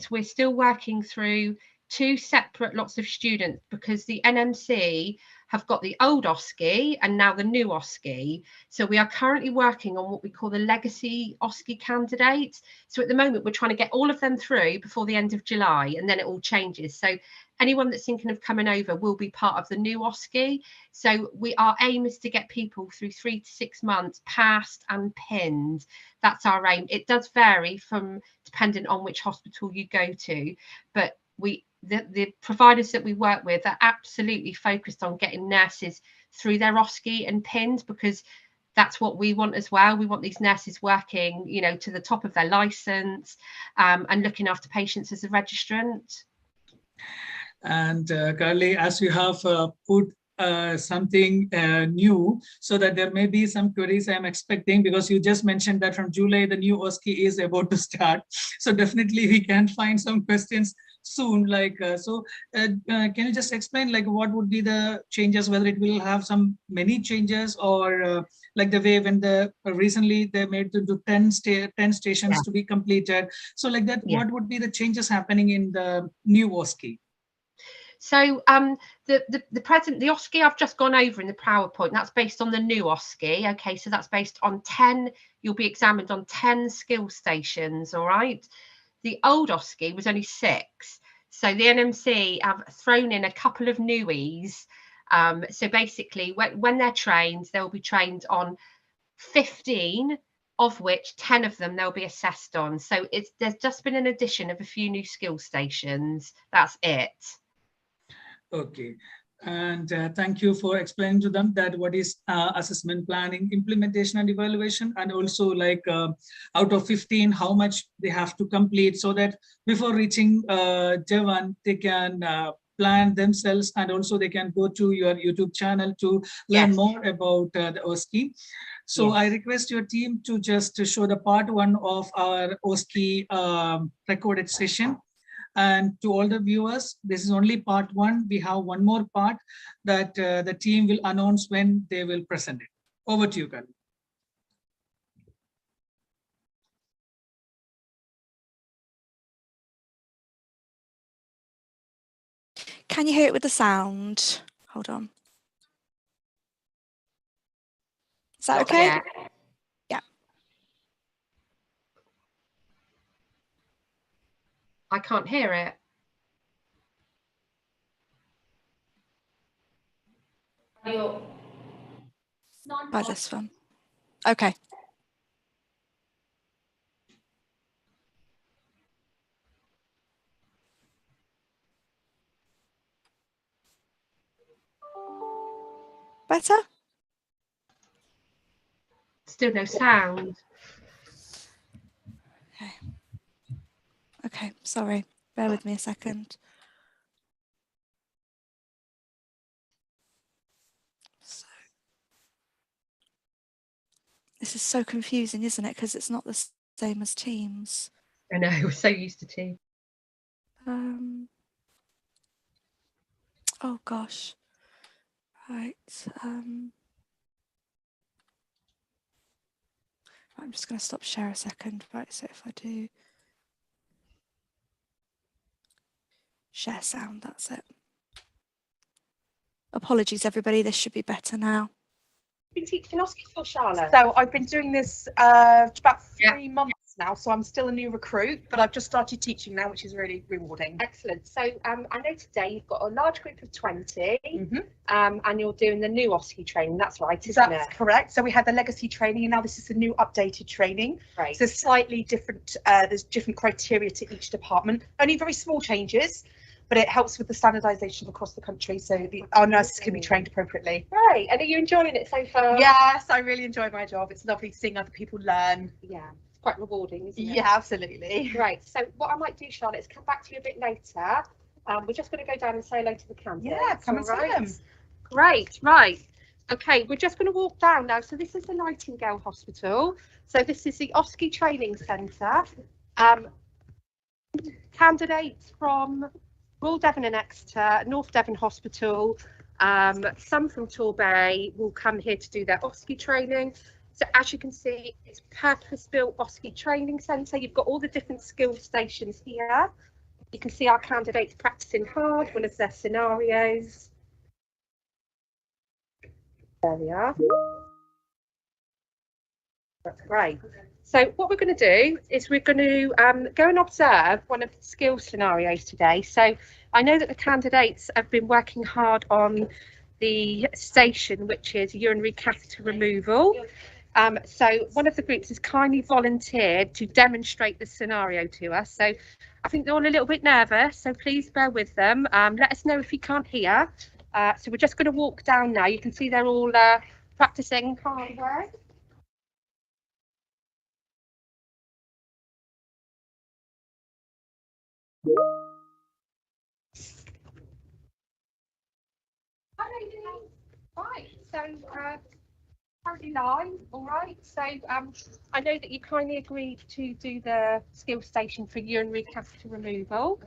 we're still working through 2 separate lots of students, because the NMC have got the old OSCE and now the new OSCE. So we are currently working on what we call the legacy OSCE candidates. So at the moment, we're trying to get all of them through before the end of July, and then it all changes. So anyone that's thinking of coming over will be part of the new OSCE. So our aim is to get people through 3 to 6 months passed and pinned. That's our aim. It does vary depending on which hospital you go to, but the providers that we work with are absolutely focused on getting nurses through their OSCE and pinned, because that's what we want as well. We want these nurses working, you know, to the top of their license and looking after patients as a registrant. And Carly, as you have put something new, so that there may be some queries I'm expecting, because you just mentioned that from July the new OSCE is about to start. So definitely we can find some questions soon. Like can you just explain like what would be the changes, whether it will have many changes, or like the way when recently they made to do 10 stations to be completed. So like that, what would be the changes happening in the new OSCE? So the OSCE I've just gone over in the PowerPoint, that's based on the new OSCE. Okay, so that's based on 10, you'll be examined on 10 skill stations, all right? The old OSCE was only 6. So the NMC have thrown in a couple of newies. So basically, when they're trained, they'll be trained on 15, of which 10 of them they'll be assessed on. So there's just been an addition of a few new skill stations. That's it. Okay. And thank you for explaining to them that what is assessment planning, implementation and evaluation, and also like out of 15, how much they have to complete, so that before reaching J1, they can plan themselves, and also they can go to your YouTube channel to learn more about the OSCE. So I request your team to just show the part 1 of our OSCE recorded session. And to all the viewers, this is only part 1. We have one more part that the team will announce when they will present it. Over to you, Karen. Can you hear it with the sound? Hold on. Is that okay? Yeah. Yeah. I can't hear it. By this one. Okay. Better? Still no sound. Okay. Okay, sorry. Bear with me a second. So, this is so confusing, isn't it? Because it's not the same as Teams. I know, we're so used to Teams. Oh gosh. Right. I'm just going to stop share a second. Right, so if I do share sound, that's it. Apologies, everybody. This should be better now. Been teaching OSCE for Charlotte. So I've been doing this about 3 months now, so I'm still a new recruit, but I've just started teaching now, which is really rewarding. Excellent. So I know today you've got a large group of 20 and you're doing the new OSCE training. That's right, isn't it? That's correct. So we had the legacy training and now this is the new updated training. Right. So slightly different, there's different criteria to each department, only very small changes, but it helps with the standardisation across the country, so our nurses can be trained appropriately. Right, and are you enjoying it so far? Yes, I really enjoy my job. It's lovely seeing other people learn. Yeah, it's quite rewarding, isn't it? Yeah, absolutely. Right, so what I might do, Charlotte, is come back to you a bit later. We're just going to go down and say hello to the candidates. Yeah, come and see them. Great, right. Okay, we're just going to walk down now. So this is the Nightingale Hospital. So this is the OSCE Training Centre. Candidates from Royal Devon and Exeter, North Devon Hospital, some from Torbay will come here to do their OSCE training. So as you can see, it's purpose-built OSCE training centre. You've got all the different skill stations here. You can see our candidates practicing hard, one of their scenarios. There we are. That's great. So what we're going to do is we're going to go and observe one of the skill scenarios today. So I know that the candidates have been working hard on the station, which is urinary catheter removal. So one of the groups has kindly volunteered to demonstrate the scenario to us. So I think they're all a little bit nervous, so please bear with them. Let us know if you can't hear. So we're just going to walk down now. You can see they're all practicing hard work. Right, so currently live, all right. So I know that you kindly agreed to do the skill station for urinary catheter removal.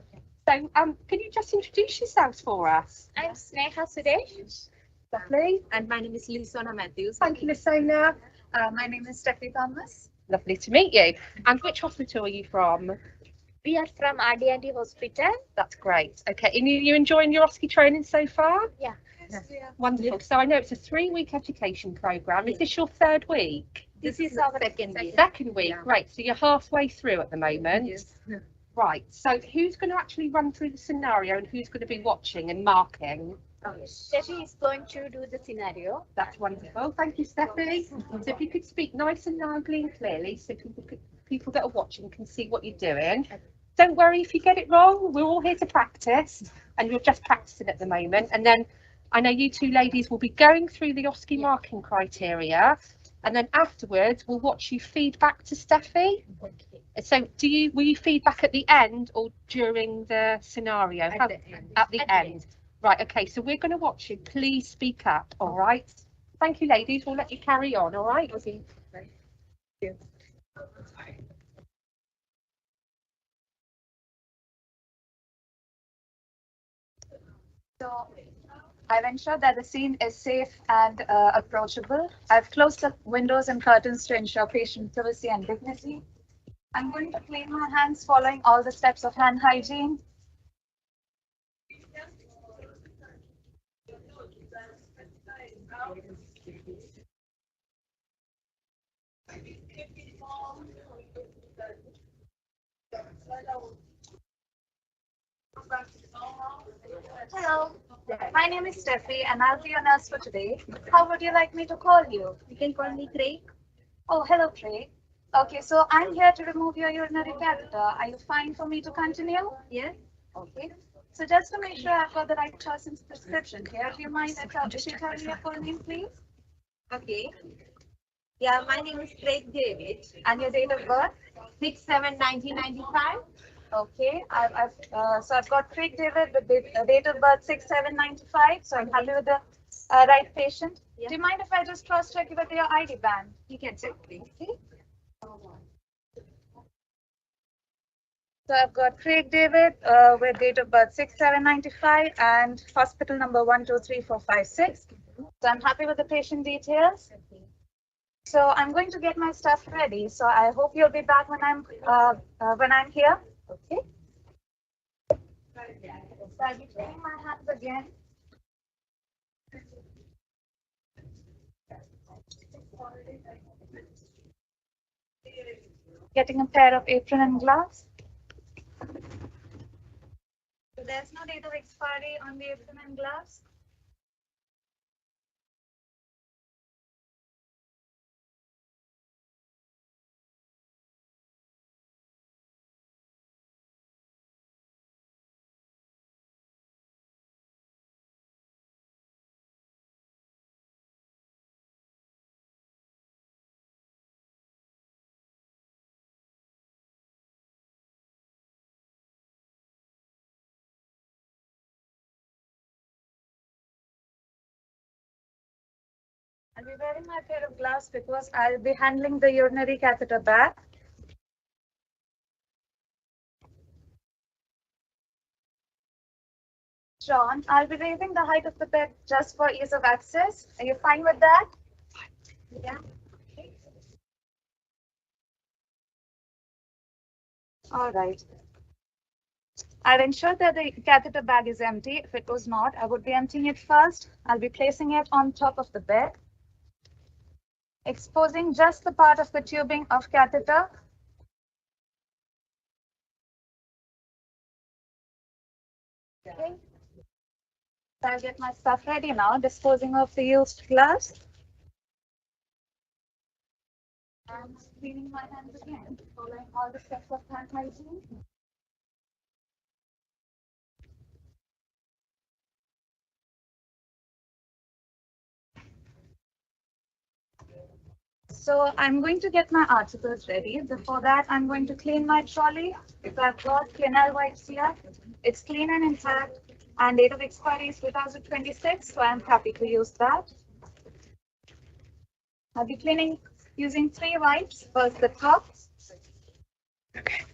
So can you just introduce yourselves for us? I'm Sneha Suresh. Lovely. And my name is Lisona Matthews. Thank you, Lisona. My name is Stephanie Thomas. Lovely to meet you. And which hospital are you from? We are from RD&D Hospital. That's great. Okay, and you enjoying your OSCE training so far? Yeah. Yeah. Wonderful. So I know it's a 3-week education programme. Is this your 3rd week? This is our second week. Second week, great. So you're halfway through at the moment. Yes. Right, so who's going to actually run through the scenario and who's going to be watching and marking? Steffi is going to do the scenario. That's wonderful. Thank you, Steffi. So if you could speak nice and loudly and clearly so people that are watching can see what you're doing. Don't worry if you get it wrong. We're all here to practice and you're just practicing at the moment. And then I know you two ladies will be going through the OSCE marking criteria. And then afterwards, we'll watch you feed back to Steffi. So will you feed back at the end or during the scenario? At the end. Right, okay, so we're going to watch you. Please speak up, all right? Thank you, ladies. We'll let you carry on, all right? Okay. Thank you. So I've ensured that the scene is safe and approachable. I've closed the windows and curtains to ensure patient privacy and dignity. I'm going to clean my hands following all the steps of hand hygiene. Hello, my name is Steffi and I'll be your nurse for today. How would you like me to call you? You can call me Craig. Oh, hello, Craig. Okay, so I'm here to remove your urinary catheter. Are you fine for me to continue? Yes. Okay. So just to make sure I've got the right person's prescription here, do you mind if you tell me your full name, please? Okay. Yeah, my name is Craig David. And your date of birth? 6/7/1995. Okay, I've got Craig David with date of birth 6/7/95. So I'm happy with the right patient. Yeah. Do you mind if I just cross check you with your ID band? You can check, please. Okay. So I've got Craig David with date of birth 6/7/95 and hospital number 123-456. So I'm happy with the patient details. So I'm going to get my stuff ready. So I hope you'll be back when I'm here. Okay. So I'll be cleaning my hands again. Getting a pair of apron and gloves. So there's no date of expiry on the apron and gloves. I'll be wearing my pair of gloves because I'll be handling the urinary catheter bag. John, I'll be raising the height of the bed just for ease of access. Are you fine with that? Yeah. Okay. All right. I've ensured that the catheter bag is empty. If it was not, I would be emptying it first. I'll be placing it on top of the bed, exposing just the part of the tubing of catheter. Okay. So I'll get my stuff ready now, disposing of the used gloves. And cleaning my hands again, following all the steps of hand hygiene. So I'm going to get my articles ready. Before that, I'm going to clean my trolley. So I've got Clinell wipes here. It's clean and intact, and date of expiry is 2026, so I'm happy to use that. I'll be cleaning using 3 wipes. First the top. Okay.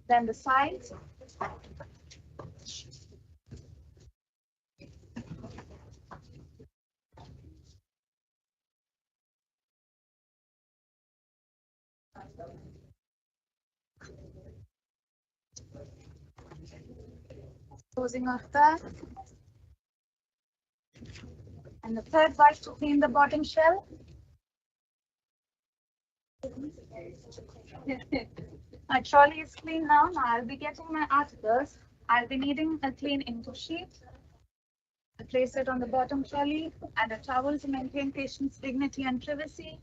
Then the sides. Closing off that. And the third wipe to clean the bottom shell. My trolley is clean now. Now I'll be getting my articles. I'll be needing a clean info sheet. I'll place it on the bottom trolley and a towel to maintain patient's dignity and privacy.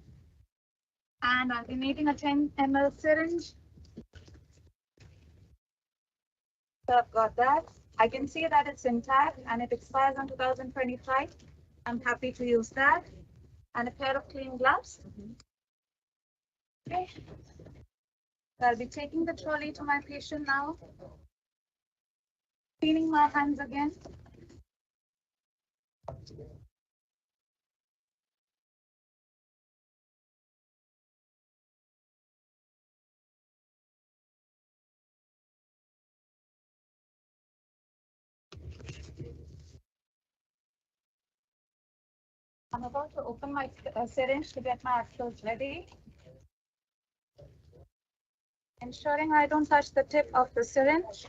And I'll be needing a 10 ml syringe. So I've got that. I can see that it's intact and it expires on 2025. I'm happy to use that. And a pair of clean gloves. Okay. So I'll be taking the trolley to my patient now. Cleaning my hands again. I'm about to open my syringe to get my articles ready. Ensuring I don't touch the tip of the syringe.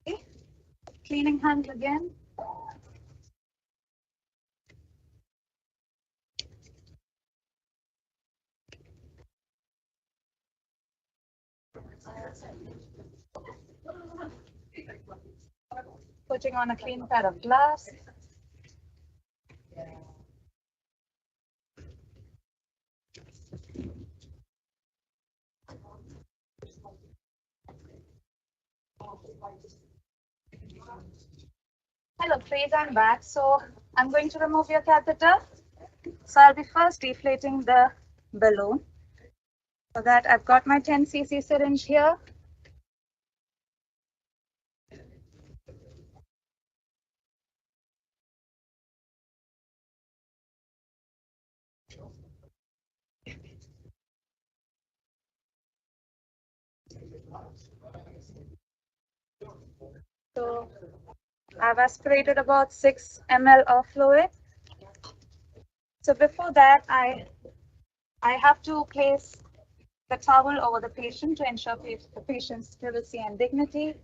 Okay. Cleaning hands again. Putting on a clean pair of gloves. Hello, Trace, I'm back. So I'm going to remove your catheter. So I'll be first deflating the balloon. For that, I've got my 10 cc syringe here. So I've aspirated about 6 ml of fluid. So before that, I have to place the towel over the patient to ensure the patient's privacy and dignity.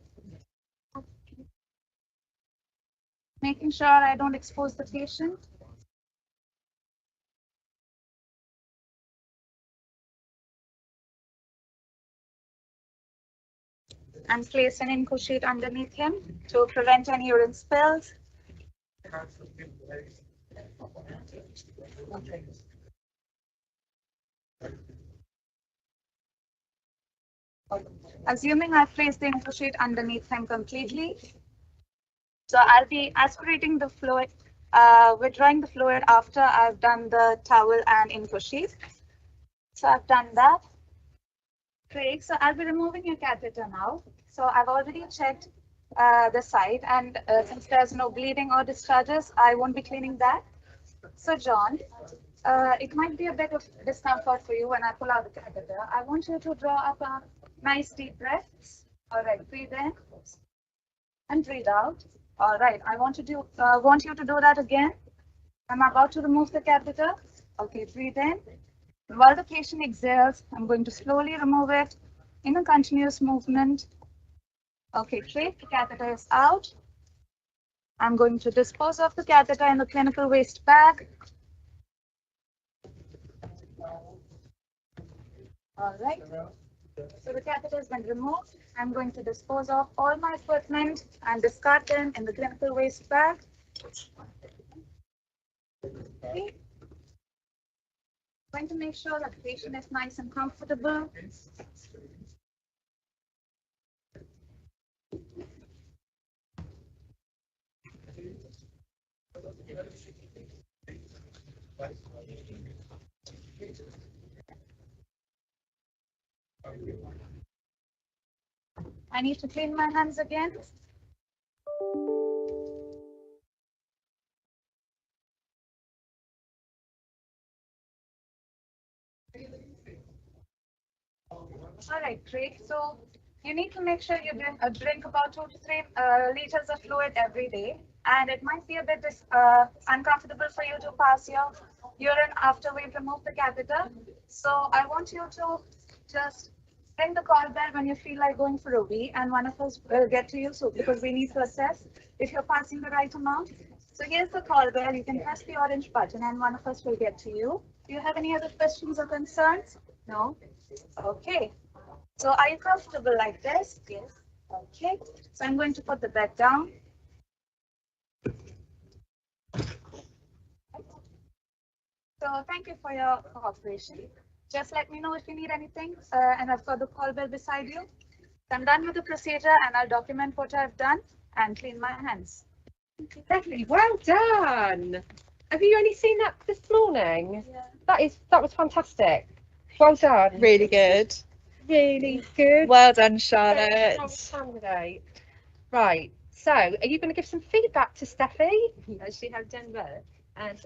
Making sure I don't expose the patient. And place an info sheet underneath him to prevent any urine spills. Assuming I've placed the info sheet underneath him completely, so I'll be aspirating the fluid, withdrawing the fluid after I've done the towel and info sheet. So I've done that. Great. So I'll be removing your catheter now. So I've already checked the site, and since there's no bleeding or discharges, I won't be cleaning that. So John, it might be a bit of discomfort for you when I pull out the catheter. I want you to draw up a nice deep breaths. All right, breathe in and breathe out. All right, I want you to do that again. I'm about to remove the catheter. Okay, breathe in. While the patient exhales, I'm going to slowly remove it in a continuous movement. Okay, great. The catheter is out. I'm going to dispose of the catheter in the clinical waste bag. All right. So the catheter has been removed. I'm going to dispose of all my equipment and discard them in the clinical waste bag. Okay. Going to make sure that the patient is nice and comfortable. I need to clean my hands again. All right, great. So you need to make sure you drink about 2 to 3 liters of fluid every day. And it might be a bit uncomfortable for you to pass your urine after we've removed the catheter. So I want you to just ring the call bell when you feel like going for a wee, and one of us will get to you. So because we need to assess if you're passing the right amount. So here's the call bell. You can press the orange button and one of us will get to you. Do you have any other questions or concerns? No? Okay. So are you comfortable like this? Yes. Okay. So I'm going to put the bed down. So thank you for your cooperation. Just let me know if you need anything, and I've got the call bell beside you. I'm done with the procedure, and I'll document what I've done and clean my hands. Lovely, well done. Have you only seen that this morning? Yeah. That was fantastic. Well done. Really good. Really good. Well done, Very Charlotte. strong candidate. Right. So, are you going to give some feedback to Steffi? She has done well, and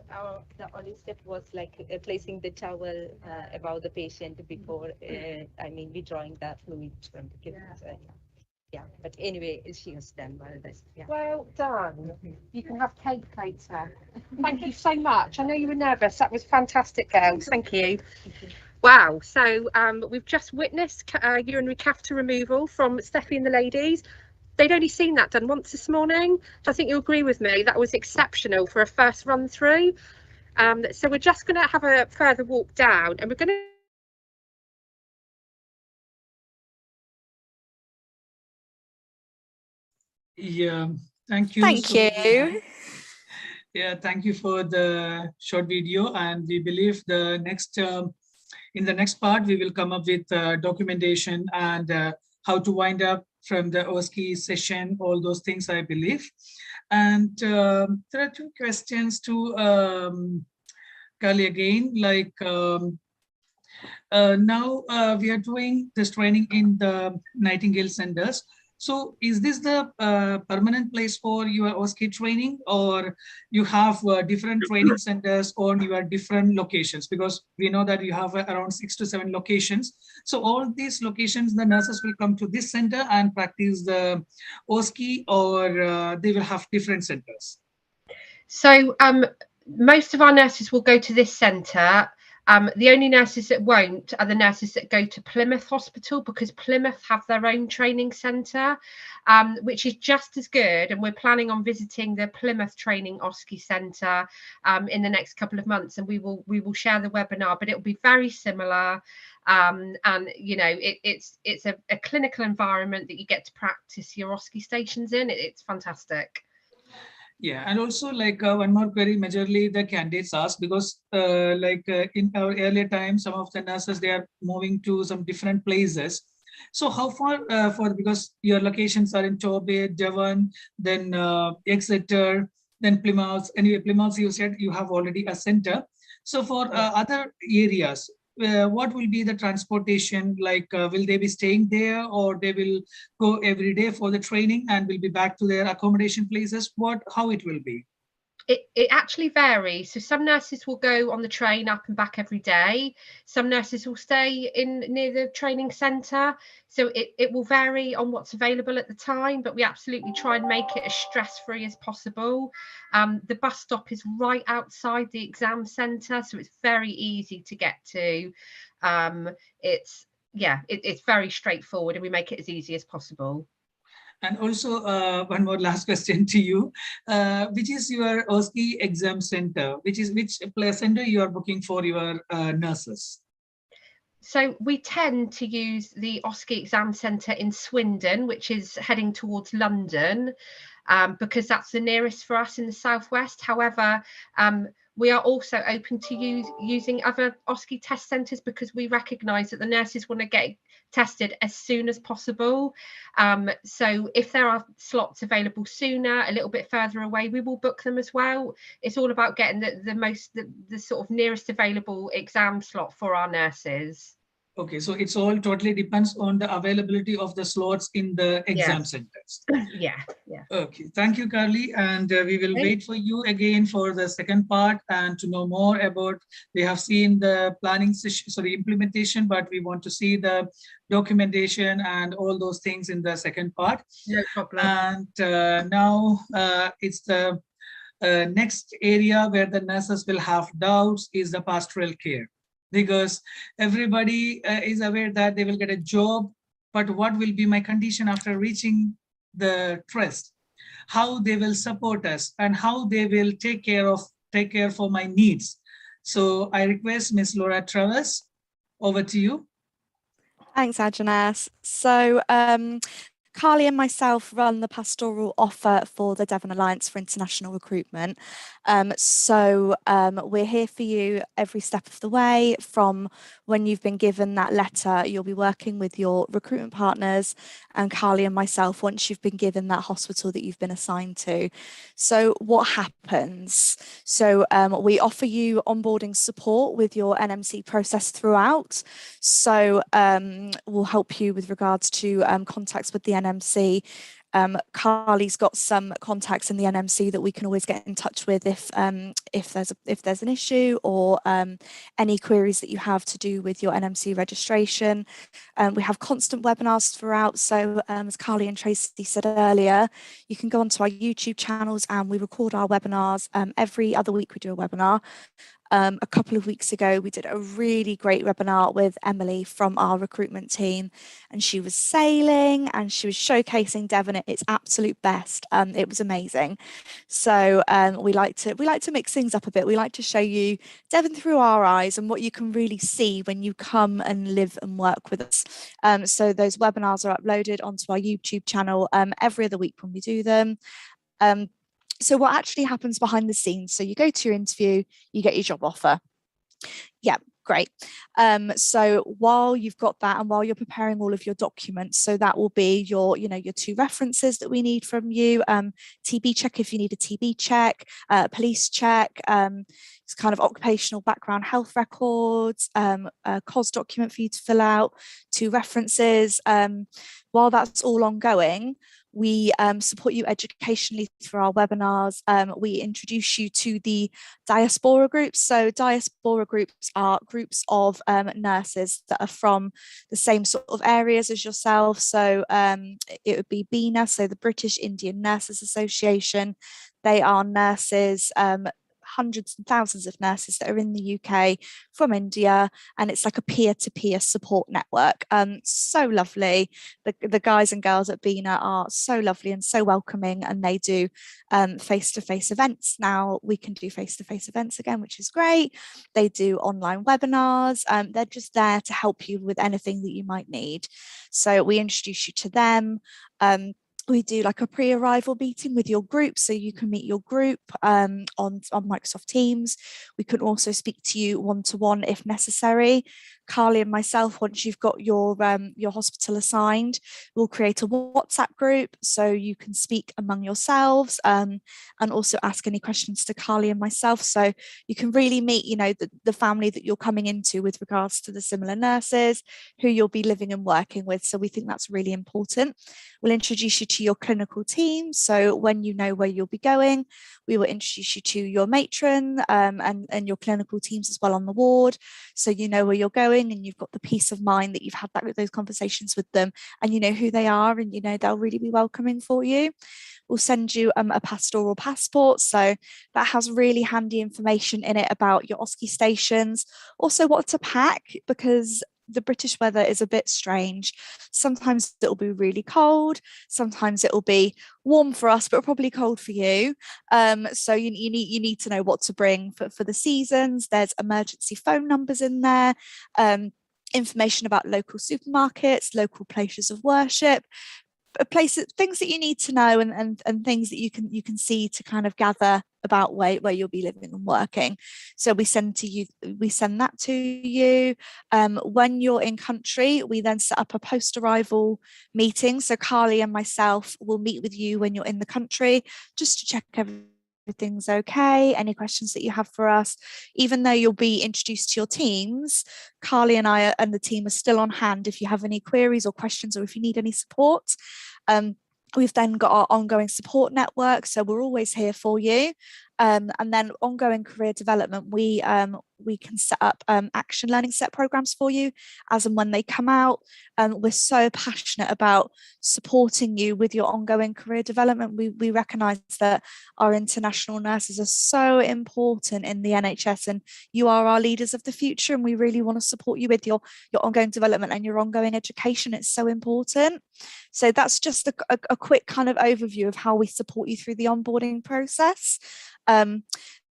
the only step was like placing the towel above the patient before, withdrawing the fluid from the kidney. Yeah, but anyway, she has done well. Yeah. Well done. You can have cake later. Thank you so much. I know you were nervous. That was fantastic, girls. Thank you. Wow. So we've just witnessed urinary catheter removal from Steffi and the ladies. They'd only seen that done once this morning. I think you'll agree with me. That was exceptional for a first run through. So we're just going to have a further walk down, and we're going to Yeah, thank you. Thank you. Yeah, thank you for the short video, and we believe the next in the next part we will come up with documentation and how to wind up from the OSCE session, all those things I believe. And there are two questions to Kali again, like now we are doing this training in the Nightingale centers. So is this the permanent place for your OSCE training, or you have different training centers on your different locations? Because we know that you have around 6 to 7 locations. So all these locations, the nurses will come to this center and practice the OSCE, or they will have different centers? So most of our nurses will go to this centre. The only nurses that won't are the nurses that go to Plymouth Hospital, because Plymouth have their own training centre, which is just as good. And we're planning on visiting the Plymouth Training OSCE Centre in the next couple of months, and we will share the webinar, but it will be very similar. And you know, it's a clinical environment that you get to practice your Oski stations in. It's fantastic. Yeah, and also like one more query majorly the candidates ask, because in our earlier times, some of the nurses, they are moving to some different places. So how far because your locations are in Torbay, Devon, then Exeter, then Plymouth. Anyway, Plymouth, you said you have already a center. So for other areas, what will be the transportation like? Will they be staying there, or they will go every day for the training and will be back to their accommodation places? How it will be? It actually varies. So some nurses will go on the train up and back every day. Some nurses will stay near the training centre. So it will vary on what's available at the time, but we absolutely try and make it as stress-free as possible. The bus stop is right outside the exam centre, so it's very easy to get to. It's very straightforward, and we make it as easy as possible. And also one more last question to you, which is your OSCE exam center? Which center you are booking for your nurses? So we tend to use the OSCE exam centre in Swindon, which is heading towards London, because that's the nearest for us in the southwest. However, we are also open to using other OSCE test centres, because we recognise that the nurses want to get tested as soon as possible. So if there are slots available sooner, a little bit further away, we will book them as well. It's all about getting the sort of nearest available exam slot for our nurses. Okay, so it's all totally depends on the availability of the slots in the exam centers. Yeah. Okay, thank you, Carly, and we will wait for you again for the second part and to know more about. We have seen the planning session, sorry, implementation, but we want to see the documentation and all those things in the second part. No problem. And now it's the next area where the nurses will have doubts is the pastoral care. Because everybody is aware that they will get a job, but what will be my condition after reaching the trust? How they will support us and how they will take care for my needs. So I request Ms. Laura Travers, over to you. Thanks, Nhs. So Carly and myself run the pastoral offer for the Devon Alliance for International Recruitment. We're here for you every step of the way. From when you've been given that letter, you'll be working with your recruitment partners, and Carly and myself once you've been given that hospital that you've been assigned to. So what happens? So we offer you onboarding support with your NMC process throughout. So we'll help you with regards to contacts with the NMC. Carly's got some contacts in the NMC that we can always get in touch with if there's an issue or any queries that you have to do with your NMC registration. We have constant webinars throughout. So as Carly and Tracy said earlier, you can go onto our YouTube channels and we record our webinars. Every other week we do a webinar. A couple of weeks ago, we did a really great webinar with Emily from our recruitment team, and she was sailing and she was showcasing Devon at its absolute best. It was amazing. So we like to mix things up a bit. We like to show you Devon through our eyes and what you can really see when you come and live and work with us. So those webinars are uploaded onto our YouTube channel every other week when we do them. So what actually happens behind the scenes? So you go to your interview, you get your job offer. Yeah, great. So while you've got that and while you're preparing all of your documents, so that will be your 2 references that we need from you, TB check if you need a TB check, police check, it's kind of occupational background health records, a COS document for you to fill out, 2 references. While that's all ongoing, we support you educationally through our webinars. We introduce you to the diaspora groups. So diaspora groups are groups of nurses that are from the same sort of areas as yourself. So it would be BINA, so the British Indian Nurses Association. They are nurses, hundreds and thousands of nurses that are in the UK from India, and it's like a peer-to-peer support network. So lovely. The guys and girls at BINA are so lovely and so welcoming, and they do face-to-face events. Now we can do face-to-face events again, which is great. They do online webinars. They're just there to help you with anything that you might need. So we introduce you to them. We do like a pre-arrival meeting with your group, so you can meet your group on Microsoft Teams. We can also speak to you one-to-one if necessary. Carly and myself, once you've got your hospital assigned, we'll create a WhatsApp group so you can speak among yourselves and also ask any questions to Carly and myself. So you can really meet, the family that you're coming into with regards to the similar nurses who you'll be living and working with. So we think that's really important. We'll introduce you to your clinical team. So when you know where you'll be going, we will introduce you to your matron and your clinical teams as well on the ward. So you know where you're going and you've got the peace of mind that you've had those conversations with them and you know who they are and they'll really be welcoming for you. We'll send you a pastoral passport. So that has really handy information in it about your Oski stations, also what to pack, because the British weather is a bit strange. Sometimes it'll be really cold, sometimes it'll be warm for us, but probably cold for you. So you need to know what to bring for the seasons. There's emergency phone numbers in there, information about local supermarkets, local places of worship, places, things that you need to know, and things that you can see to kind of gather about where you'll be living and working. So we send that to you. When you're in country, we then set up a post-arrival meeting. So Carly and myself will meet with you when you're in the country just to check everything's okay, any questions that you have for us. Even though you'll be introduced to your teams, Carly and I and the team are still on hand if you have any queries or questions or if you need any support. We've then got our ongoing support network, so we're always here for you. And then ongoing career development, we can set up action learning set programs for you as and when they come out. We're so passionate about supporting you with your ongoing career development. We recognise that our international nurses are so important in the NHS, and you are our leaders of the future, and we really want to support you with your ongoing development and your ongoing education. It's so important. So that's just a quick kind of overview of how we support you through the onboarding process.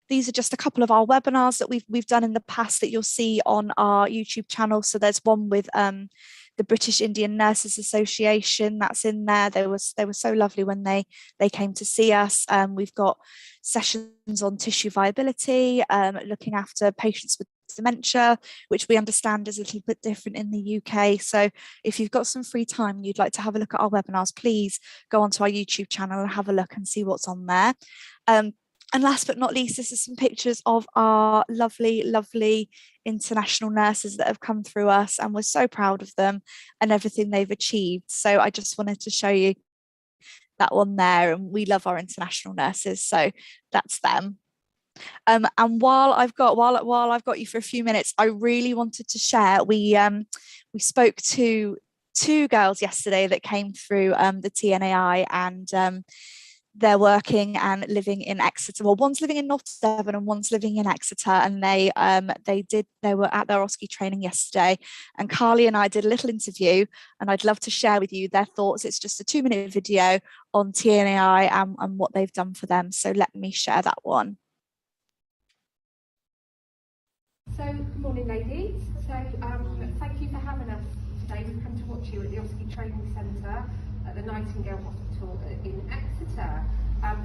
these are just a couple of our webinars that we've done in the past that you'll see on our YouTube channel. So there's one with the British Indian Nurses Association that's in there. They were so lovely when they came to see us. We've got sessions on tissue viability, looking after patients with dementia, which we understand is a little bit different in the UK. So if you've got some free time and you'd like to have a look at our webinars, please go onto our YouTube channel and have a look and see what's on there. And last but not least, this is some pictures of our lovely, lovely international nurses that have come through us, and we're so proud of them and everything they've achieved. So I just wanted to show you that one there, and we love our international nurses, so that's them. And while I've got you for a few minutes, I really wanted to share. We spoke to 2 girls yesterday that came through the TNAI, and they're working and living in Exeter. Well, one's living in North Devon and one's living in Exeter, and they were at their OSCE training yesterday, and Carly and I did a little interview, and I'd love to share with you their thoughts. It's just a 2-minute video on TNAI and what they've done for them. So let me share that one. So, good morning, ladies. So, thank you for having us today. We've come to watch you at the Oski Training Centre at the Nightingale Hospital in Exeter.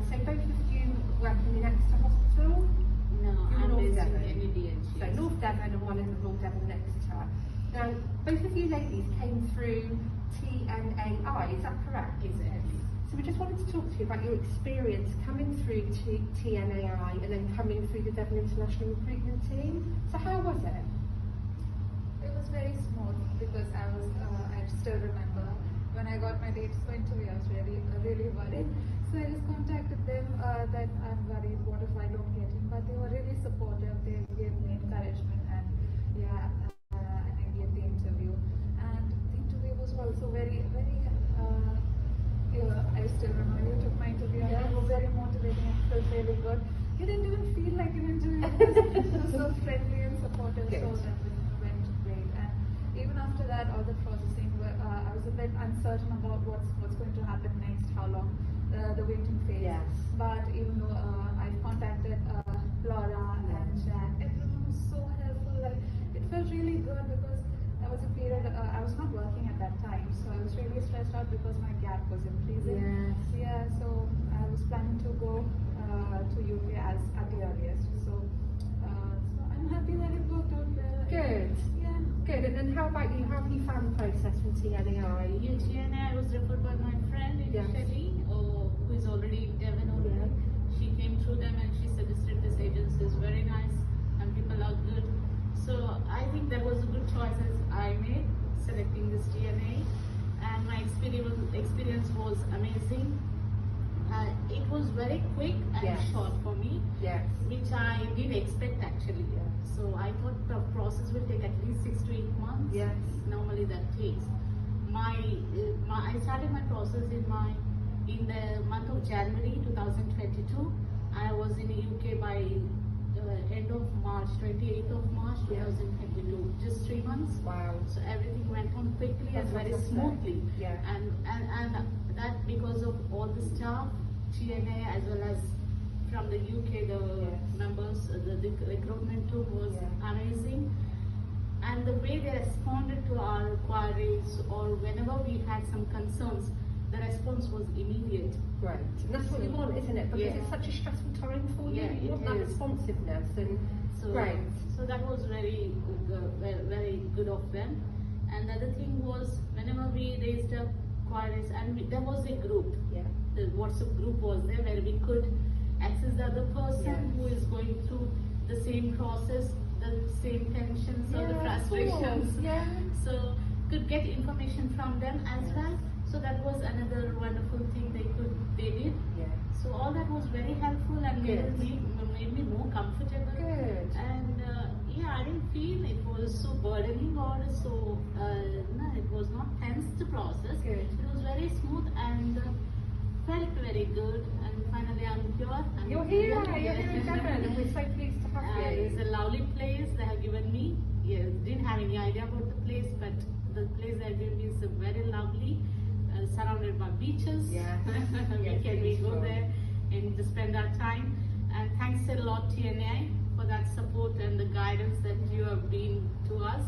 So, both of you working in Exeter Hospital? No, You're I'm North based Devon. in NEDH. So, North Devon and one in North Devon and Exeter. Now, both of you ladies came through TNAI, is that correct? Exactly. So we just wanted to talk to you about your experience coming through TNAI and then coming through the Devon International Recruitment Team. So how was it? It was very smooth because I still remember when I got my dates for interview, I was really worried. So I just contacted them that I'm worried, what if I don't get in? But they were really supportive. They gave me encouragement, and and I gave the interview. And the interview was also very, very. I still remember you took my interview, and it was very motivating. It felt really good. You didn't even feel like an interview because it was so friendly and supportive. Good. So that went great. And even after that, all the processing, I was a bit uncertain about what's going to happen next, how long the waiting phase. Yes. But even though I've contacted Laura and Jack, everyone was so helpful. Like, it felt really good because there was a period I was not working at that time, so I was really stressed out because my gap was increasing. Yes. Yeah, so I was planning to go to UK at the earliest. So I'm happy that it worked out well. Good. Yeah. Good. And then how about you? How have you found the process from TNAI? TNAI was referred by my friend initially, who is already in Devon already. She came through them and she suggested this agency is very nice and people are good. So I think that was a good choice as I made, selecting this TNA, and my experience was amazing. It was very quick and short for me, which I didn't expect actually. So I thought the process will take at least 6 to 8 months. Yes. Normally that takes. I started my process in the month of January 2022. I was in the UK by end of March, 28th of March 2022, just 3 months. Wow. So everything went on quickly and very smoothly. Yeah. And that because of all the staff, TNA as well as from the UK, the members, the recruitment tool was amazing. And the way they responded to our queries or whenever we had some concerns, the response was immediate. Right. And that's what you want, isn't it? Because it's such a stressful time for you. Yeah, You want that responsiveness. And so that was very good of them. And the other thing was, whenever we raised up queries, and there was a group, the WhatsApp group was there where we could access the other person who is going through the same process, the same tensions or the frustrations. So could get information from them as well. So that was another wonderful thing they did. So all that was very helpful and made me more comfortable. Good. And I didn't feel it was so burdening or so, no, it was not tense the process. Good. It was very smooth and felt very good. And finally I'm here. You're here in Devon, and we're so pleased to have you. It's a lovely place they have given me. Didn't have any idea about the place, but the place they have given me is very lovely. Surrounded by beaches. We go there and just spend our time. And thanks a lot, TNA, for that support and the guidance that you have been to us.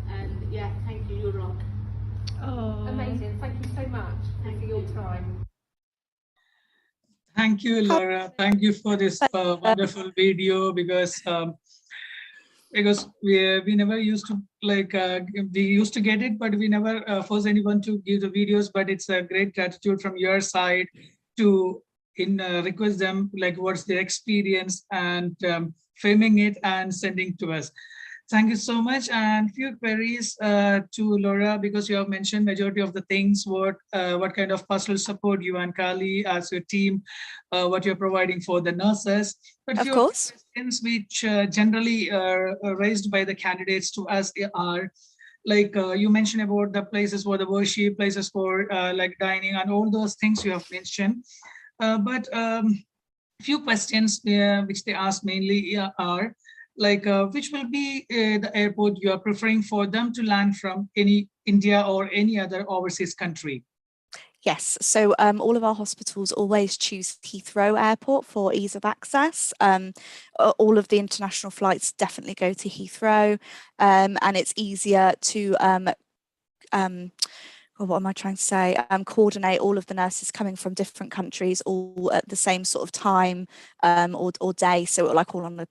And yeah, thank you, you rock. Oh, amazing. Thank you so much for your time. Thank you, Laura. Thank you for this wonderful video, because we never used to we used to get it, but we never force anyone to give the videos. But it's a great gratitude from your side to request them like what's their experience, and framing it and sending to us. Thank you so much. And few queries to Laura, because you have mentioned majority of the things, what kind of pastoral support you and Kali as your team, what you're providing for the nurses. But Of course. questions which generally are raised by the candidates to us are, like you mentioned about the places for the worship, places for like dining, and all those things you have mentioned. But few questions which they ask mainly are, like which will be the airport you are preferring for them to land from, any India or any other overseas country? Yes, so all of our hospitals always choose Heathrow Airport for ease of access. All of the international flights definitely go to Heathrow, and it's easier to what am I trying to say? Coordinate all of the nurses coming from different countries all at the same sort of time or day. So like all on a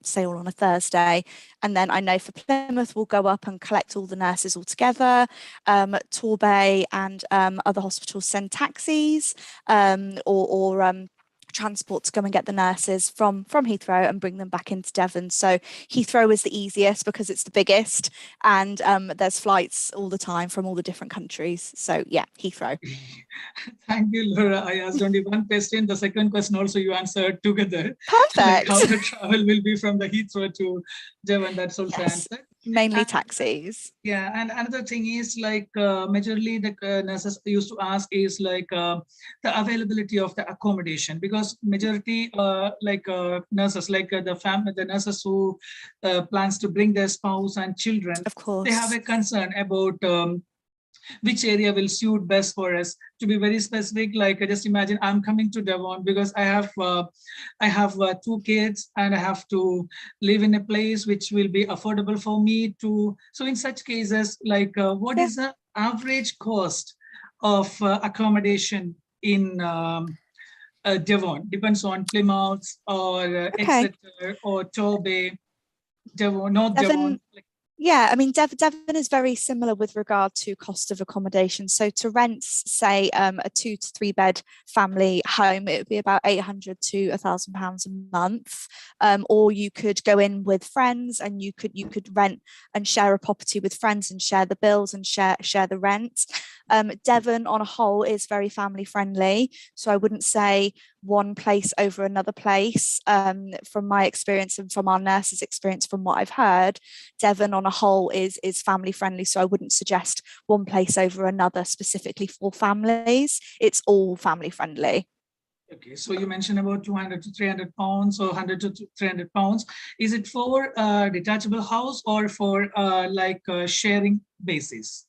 Thursday. And then I know for Plymouth, we'll go up and collect all the nurses all together. Torbay and other hospitals send taxis or transport to go and get the nurses from Heathrow and bring them back into Devon. So Heathrow is the easiest because it's the biggest, and there's flights all the time from all the different countries. So yeah, Heathrow. Thank you, Laura. I asked only one question. The second question also you answered together. Perfect. Like how the travel will be from the Heathrow to Devon, that's also answered. Mainly taxis. Yeah, and another thing is like majorly the nurses used to ask is like the availability of the accommodation, because majority nurses, like the nurses who plans to bring their spouse and children, of course, they have a concern about which area will suit best for us. To be very specific, like just imagine I'm coming to Devon because I have 2 kids and I have to live in a place which will be affordable for me to. So in such cases, like what is the average cost of accommodation in Devon? Depends on Plymouth or Exeter or Torbay, Devon, North Devon. Yeah, I mean, Devon is very similar with regard to cost of accommodation. So to rent, say, a 2 to 3 bed family home, it would be about £800 to £1,000 a month. Or you could go in with friends, and you could rent and share a property with friends and share the bills and share the rent. Devon on a whole is very family friendly, so I wouldn't say one place over another place. From my experience and from our nurses' experience, from what I've heard, Devon on a whole is family friendly, so I wouldn't suggest one place over another specifically for families. It's all family friendly. Okay, so you mentioned about 200 to 300 pounds or 100 to 300 pounds. Is it for detachable house or for sharing basis?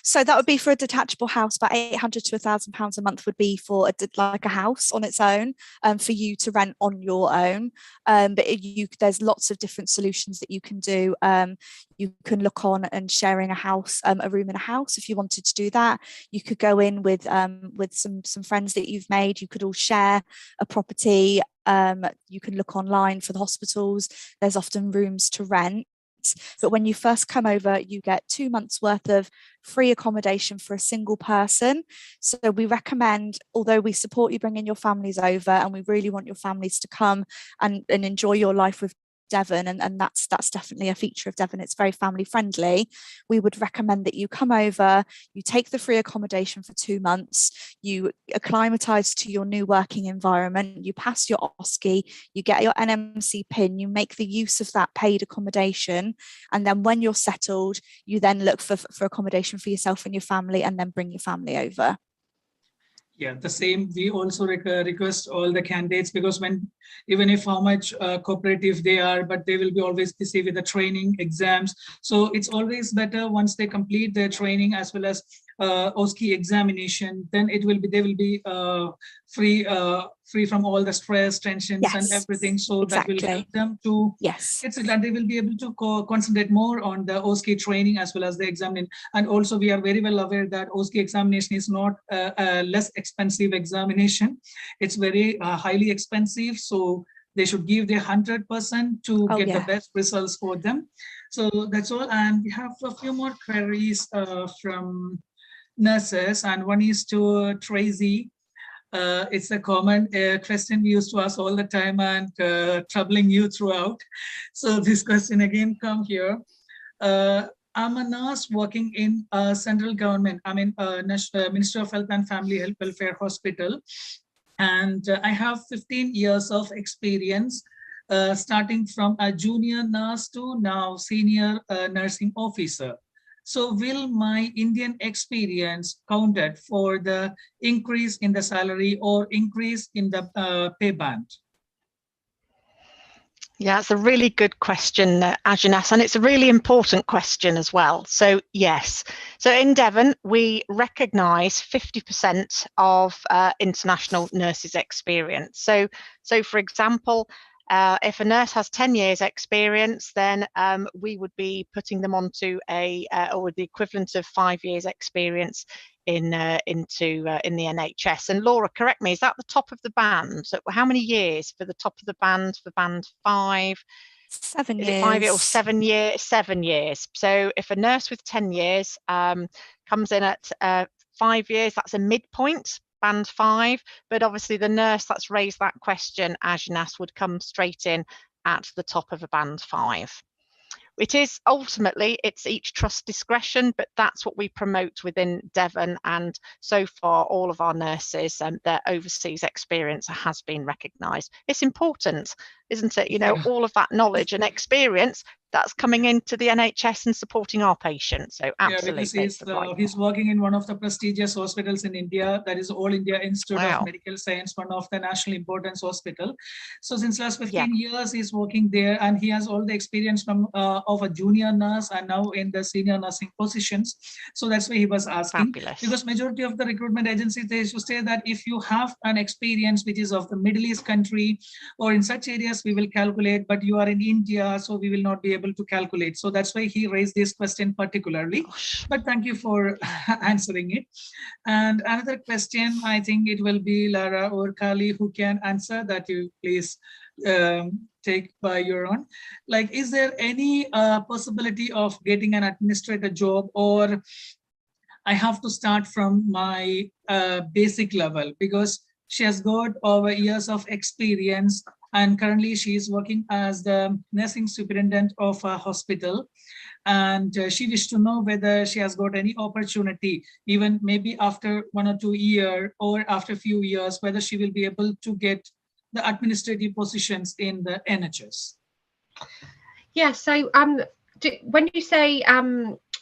So that would be for a detachable house. About £800 to £1,000 a month would be for a house on its own, for you to rent on your own. But there's lots of different solutions that you can do. You can look on and sharing a house, a room in a house. If you wanted to do that, you could go in with some friends that you've made. You could all share a property. You can look online for the hospitals. There's often rooms to rent. But when you first come over, you get 2 months worth of free accommodation for a single person. So we recommend, although we support you bringing your families over, and we really want your families to come and enjoy your life with Devon, and that's definitely a feature of Devon. It's very family friendly. We would recommend that you come over, you take the free accommodation for 2 months, you acclimatise to your new working environment, you pass your OSCE, you get your NMC PIN, you make the use of that paid accommodation, and then when you're settled, you then look for accommodation for yourself and your family, and then bring your family over. Yeah, the same. We also request all the candidates, because even if how much cooperative they are, but they will be always busy with the training exams. So it's always better once they complete their training, as well as OSCE examination, then they will be free from all the stress, tensions, and everything. So that will help them to and they will be able to concentrate more on the OSCE training as well as the examining. And also, we are very well aware that OSCE examination is not a less expensive examination. It's very highly expensive. So they should give their 100% to get the best results for them. So that's all. And we have a few more queries from nurses, and one is to Tracy. It's a common question we used to ask all the time and troubling you throughout. So this question again come here. I'm a nurse working in central government. I mean, Ministry of Health and Family Health Welfare Hospital. And I have 15 years of experience, starting from a junior nurse to now senior nursing officer. So will my Indian experience counted for the increase in the salary or increase in the pay band? Yeah, it's a really good question, Nhs, and it's a really important question as well. So yes, so in Devon, we recognise 50% of international nurses' experience. So for example, if a nurse has 10 years experience, then we would be putting them onto or the equivalent of 5 years experience in the NHS. And Laura, correct me, is that the top of the band? So how many years for the top of the band, for band 5? 7 years. Is it 5 years or 7 years? 7 years. So if a nurse with 10 years comes in at 5 years, that's a midpoint, band 5. But obviously the nurse that's raised that question, Nhs, would come straight in at the top of a band 5. It is ultimately, it's each trust discretion, but that's what we promote within Devon. And so far, all of our nurses and their overseas experience has been recognised. It's important, isn't it? You know, all of that knowledge and experience that's coming into the NHS and supporting our patients. So absolutely. Yeah, because he's working in one of the prestigious hospitals in India, that is All India Institute of Medical Science, one of the national importance hospital. So since last 15 years, he's working there, and he has all the experience from of a junior nurse and now in the senior nursing positions. So that's why he was asking. Fabulous. Because majority of the recruitment agencies, they used to say that if you have an experience which is of the Middle East country or in such areas, we will calculate, but you are in India, so we will not be able to calculate. So that's why he raised this question particularly. But thank you for answering it. And another question, I think it will be Lara or Kali who can answer that. You please take by your own. Like, is there any possibility of getting an administrator job, or I have to start from my basic level, because she has got over years of experience and currently she is working as the nursing superintendent of a hospital. And she wished to know whether she has got any opportunity, even maybe after 1 or 2 years or after a few years, whether she will be able to get the administrative positions in the NHS. Yeah, so when you say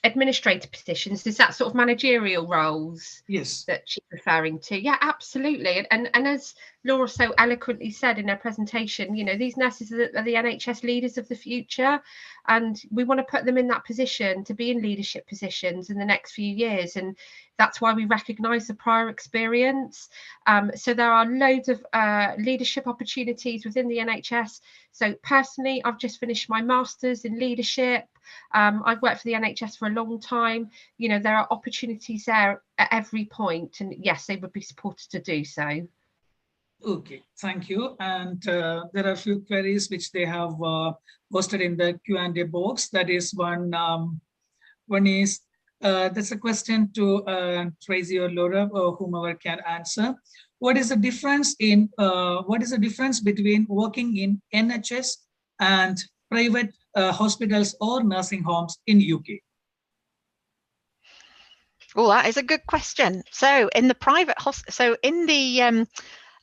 administrative positions, is that sort of managerial roles? Yes. That she's referring to? Yeah, absolutely. And as Laura so eloquently said in her presentation, you know, these nurses are the NHS leaders of the future, and we want to put them in that position to be in leadership positions in the next few years. And that's why we recognise the prior experience. So there are loads of leadership opportunities within the NHS. So personally, I've just finished my master's in leadership. I've worked for the NHS for a long time. You know, there are opportunities there at every point, and yes, they would be supported to do so. Okay, thank you. And there are a few queries which they have posted in the Q&A box. That is one is, that's a question to Tracy or Laura or whomever can answer. What is the difference in between working in NHS and private hospitals or nursing homes in UK? Oh, that is a good question. So in the private hospital,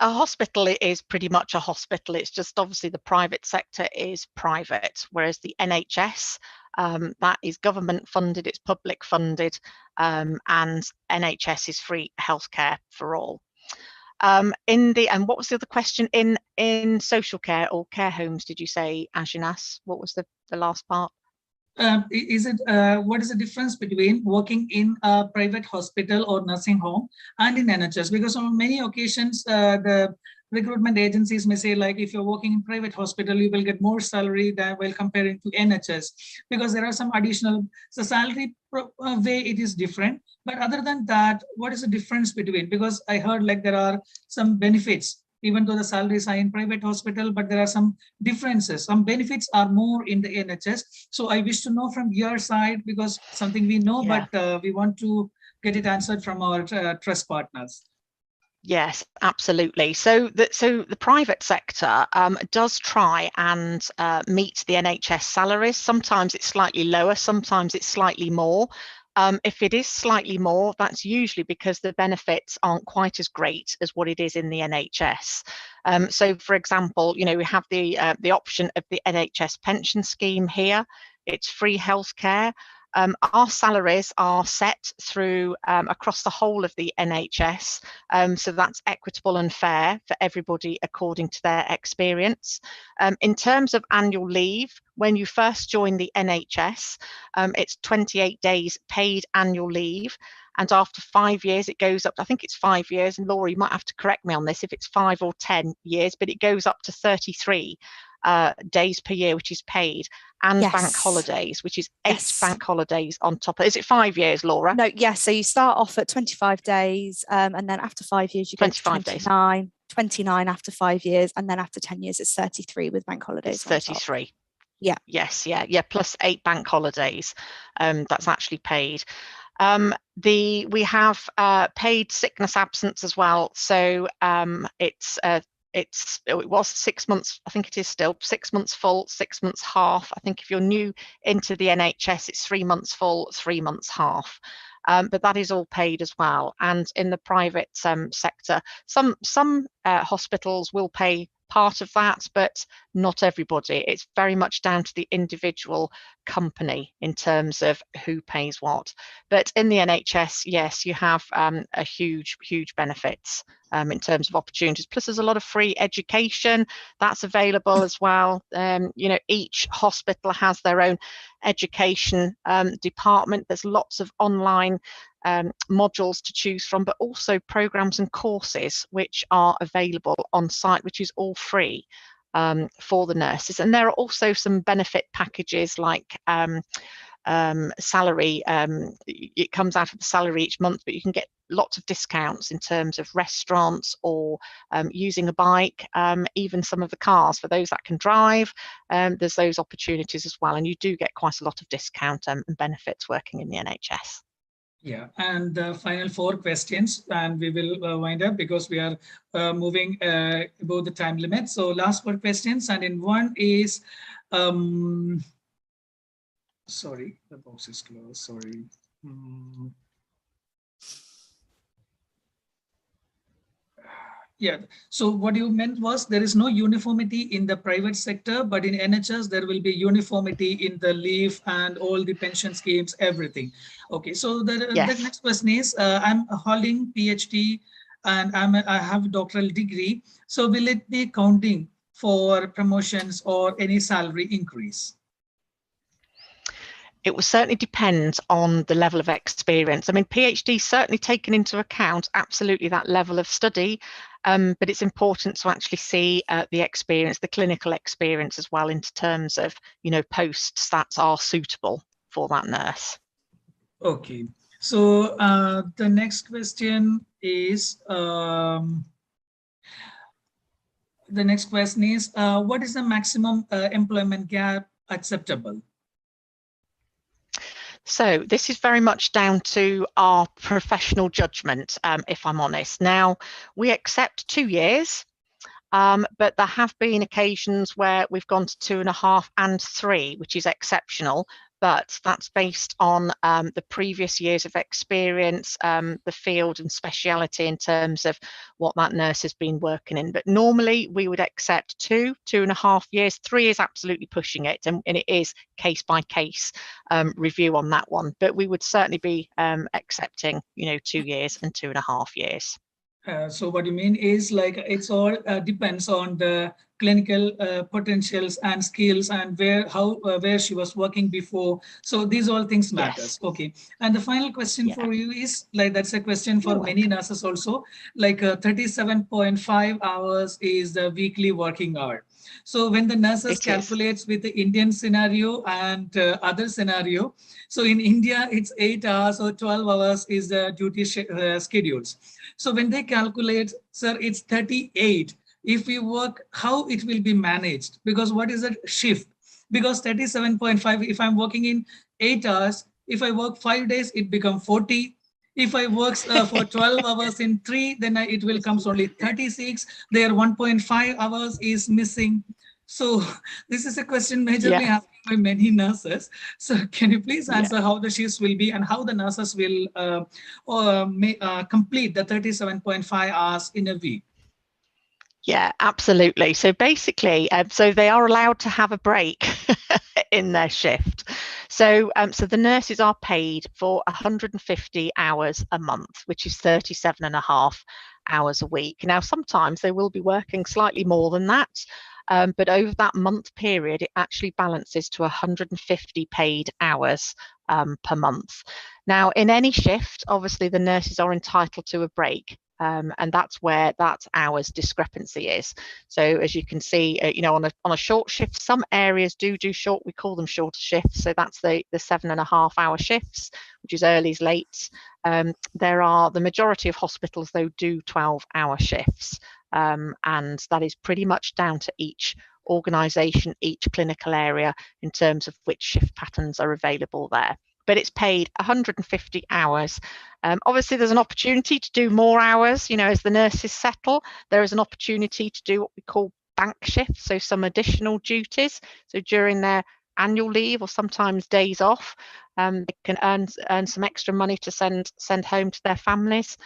a hospital is pretty much a hospital. It's just obviously the private sector is private, whereas the NHS, that is government funded, it's public funded, and NHS is free healthcare for all. And what was the other question? In social care or care homes, did you say, Nhs? What was the last part? is it what is the difference between working in a private hospital or nursing home and in NHS? Because on many occasions, the recruitment agencies may say, like, if you're working in private hospital, you will get more salary than while comparing to NHS, because there are some additional, the salary way it is different. But other than that, what is the difference between? Because I heard like there are some benefits, even though the salaries are in private hospital, but there are some differences. Some benefits are more in the NHS. So I wish to know from your side, because something we know, Yeah. but we want to get it answered from our trust partners. Yes, absolutely. So the private sector does try and meet the NHS salaries. Sometimes it's slightly lower, sometimes it's slightly more. If it is slightly more, that's usually because the benefits aren't quite as great as what it is in the NHS. So, for example, you know, we have the option of the NHS pension scheme here. It's free healthcare. Our salaries are set through across the whole of the NHS, so that's equitable and fair for everybody according to their experience. In terms of annual leave, when you first join the NHS, it's 28 days paid annual leave, and after 5 years it goes up, I think it's 5 years, and Laura, you might have to correct me on this if it's 5 or 10 years, but it goes up to 33 days per year, which is paid, and Yes. bank holidays, which is 8 Yes. bank holidays on top of. Is it 5 years, Laura? No, yes. So you start off at 25 days, and then after 5 years, you go to 25 days. 29 after 5 years, and then after 10 years, it's 33 with bank holidays. It's 33. Yeah. Yes, yeah, plus 8 bank holidays. That's actually paid. We have paid sickness absence as well. So it was 6 months, I think it is still 6 months full, 6 months half. I think if you're new into the NHS, it's 3 months full, 3 months half. But that is all paid as well. And in the private sector, some hospitals will pay part of that, but not everybody. It's very much down to the individual company in terms of who pays what. But in the NHS, yes, you have a huge benefits in terms of opportunities. Plus, there's a lot of free education that's available as well. You know, each hospital has their own education department. There's lots of online modules to choose from, but also programs and courses which are available on site, which is all free for the nurses. And there are also some benefit packages like salary. It comes out of the salary each month, but you can get lots of discounts in terms of restaurants or using a bike, even some of the cars for those that can drive. There's those opportunities as well, and you do get quite a lot of discount and benefits working in the NHS. Yeah, and the final 4 questions, and we will wind up because we are moving above the time limit. So last 4 questions, and in one is, sorry, the box is closed, sorry. Yeah, so what you meant was there is no uniformity in the private sector, but in NHS, there will be uniformity in the leave and all the pension schemes, everything. Okay, so the next question is, I'm holding PhD and I have a doctoral degree. So will it be counting for promotions or any salary increase? It will certainly depend on the level of experience. I mean, PhD certainly taken into account, absolutely, that level of study, but it's important to actually see the experience, the clinical experience as well, in terms of, you know, posts that are suitable for that nurse. Okay, so the next question is, what is the maximum employment gap acceptable? So this is very much down to our professional judgment, if I'm honest. Now, we accept 2 years, but there have been occasions where we've gone to 2.5 and 3, which is exceptional. But that's based on the previous years of experience, the field and speciality in terms of what that nurse has been working in. But normally we would accept 2.5 years. 3 is absolutely pushing it, and it is case by case review on that one. But we would certainly be accepting, you know, 2 years and 2.5 years. So what you mean is like it's all depends on the clinical potentials and skills and where she was working before. So these all things matters. Yes. Okay. And the final question Yeah. for you is like that's a question for You're many welcome. nurses also. Like 37.5 hours is the weekly working hour. So when the nurses It is. calculates with the Indian scenario and other scenario, so in India it's 8 hours or 12 hours is the duty schedules. So when they calculate, sir, it's 38. If we work, how it will be managed? Because what is a shift? Because 37.5, if I'm working in 8 hours, if I work 5 days, it becomes 40. If I work for 12 hours in 3, then it will comes only 36. There 1.5 hours is missing. So this is a question majorly Yeah. asked by many nurses. So can you please Yeah. answer how the shifts will be and how the nurses will complete the 37.5 hours in a week? Yeah, absolutely. So basically, so they are allowed to have a break in their shift. So, so the nurses are paid for 150 hours a month, which is 37.5 hours a week. Now, sometimes they will be working slightly more than that, but over that month period, it actually balances to 150 paid hours per month. Now, in any shift, obviously the nurses are entitled to a break. And that's where that hours discrepancy is. So as you can see, you know, on a short shift, some areas do short. We call them shorter shifts. So that's the 7.5 hour shifts, which is earlys, lates. There are the majority of hospitals though do 12-hour shifts, and that is pretty much down to each organisation, each clinical area in terms of which shift patterns are available there. But it's paid 150 hours. Obviously, there's an opportunity to do more hours. You know, as the nurses settle, there is an opportunity to do what we call bank shifts, so some additional duties. So during their annual leave or sometimes days off, they can earn some extra money to send home to their families.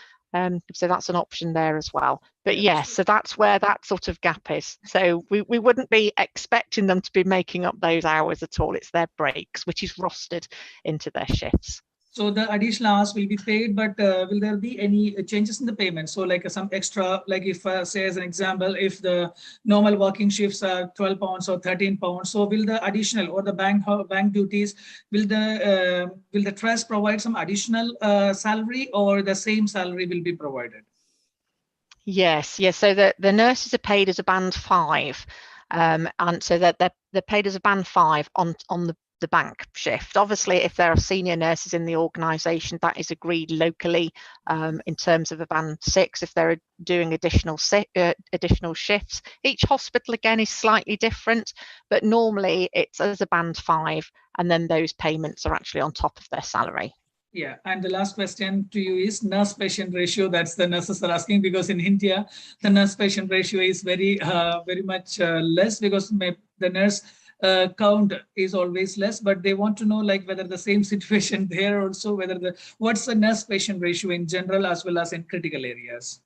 So that's an option there as well. But yes, so that's where that sort of gap is. So we wouldn't be expecting them to be making up those hours at all. It's their breaks, which is rostered into their shifts. So the additional hours will be paid, but will there be any changes in the payment? So like some extra, like if say as an example, if the normal working shifts are 12 pounds or 13 pounds, so will the additional or the bank duties, will the trust provide some additional salary or the same salary will be provided? Yes, yes. So the nurses are paid as a band 5, and so that they're paid as a band 5 on the bank shift. Obviously, if there are senior nurses in the organisation, that is agreed locally in terms of a band 6. If they're doing additional shifts, each hospital again is slightly different, but normally it's as a band 5, and then those payments are actually on top of their salary. Yeah, and the last question to you is nurse-patient ratio. That's the nurses are asking, because in India, the nurse-patient ratio is very much less, because the nurse count is always less, but they want to know like whether the same situation there also, what's the nurse-patient ratio in general as well as in critical areas?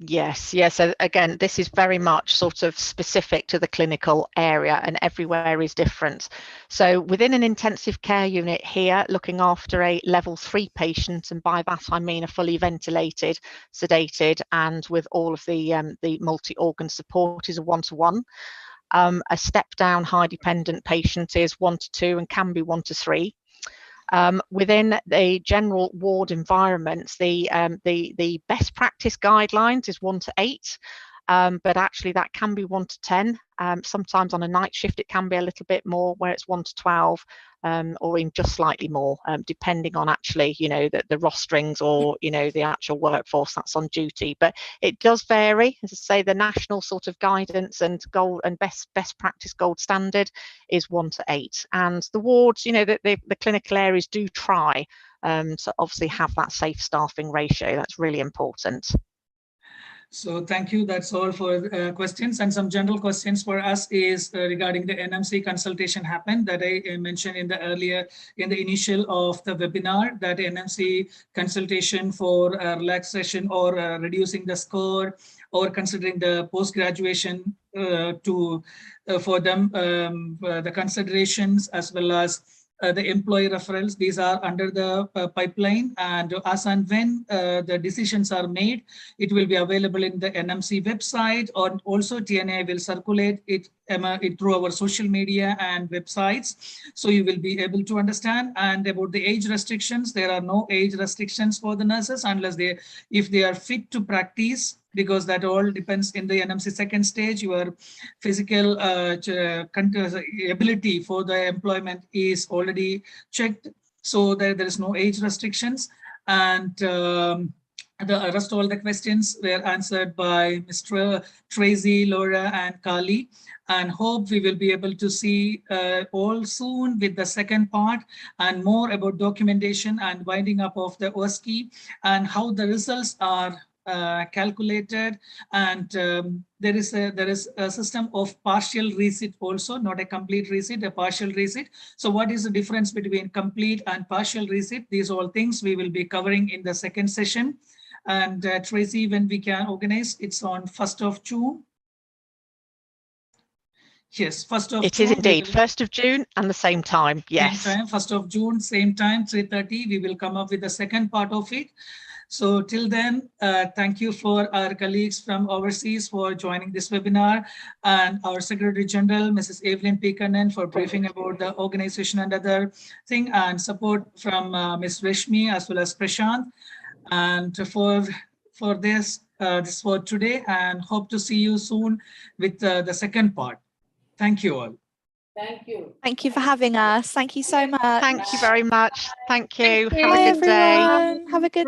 Yes, yes. So again, this is very much sort of specific to the clinical area, and everywhere is different. So within an intensive care unit here, looking after a level 3 patient, and by that I mean a fully ventilated, sedated, and with all of the multi-organ support, is a 1-to-1. A step-down high dependent patient is 1-to-2 and can be 1-to-3. Within the general ward environments, the best practice guidelines is 1-to-8, but actually that can be 1-to-10. Sometimes on a night shift it can be a little bit more, where it's 1-to-12, or even just slightly more, depending on actually, you know, the rosterings or, you know, the actual workforce that's on duty. But it does vary. As I say, the national sort of guidance and best practice gold standard is 1-to-8, and the wards, you know, the clinical areas do try to obviously have that safe staffing ratio. That's really important. So thank you. That's all for questions. And some general questions for us is regarding the NMC consultation happened that I mentioned in the initial of the webinar, that NMC consultation for relaxation or reducing the score or considering the post-graduation for them, the considerations as well as the employee referrals. These are under the pipeline, and as and when the decisions are made, it will be available in the NMC website, or also TNI will circulate it through our social media and websites, so you will be able to understand. And about the age restrictions, there are no age restrictions for the nurses unless if they are fit to practice, because that all depends in the NMC second stage. Your physical ability for the employment is already checked, so there is no age restrictions. And the rest all the questions were answered by Mr. Tracy, Laura, and Kali, and hope we will be able to see all soon with the second part and more about documentation and winding up of the OSCE and how the results are calculated. And there is a system of partial receipt also, not a complete receipt, a partial receipt. So what is the difference between complete and partial receipt? These all things we will be covering in the second session. And Tracy, when we can organize, it's on 1st of June. Yes, 1st of June. It is indeed 1st of June and the same time. Yes. Same time, 1st of June, same time, 3:30. We will come up with the second part of it. So till then, thank you for our colleagues from overseas for joining this webinar, and our Secretary General, Mrs. Evelyn Pikanen, for briefing about the organization and other thing, and support from Ms. Reshmi as well as Prashant. And for this for today, and hope to see you soon with the second part. Thank you all. Thank you. Thank you for having us. Thank you so much. Thank you very much. Thank you. Bye, Have a good day. everyone. Have a good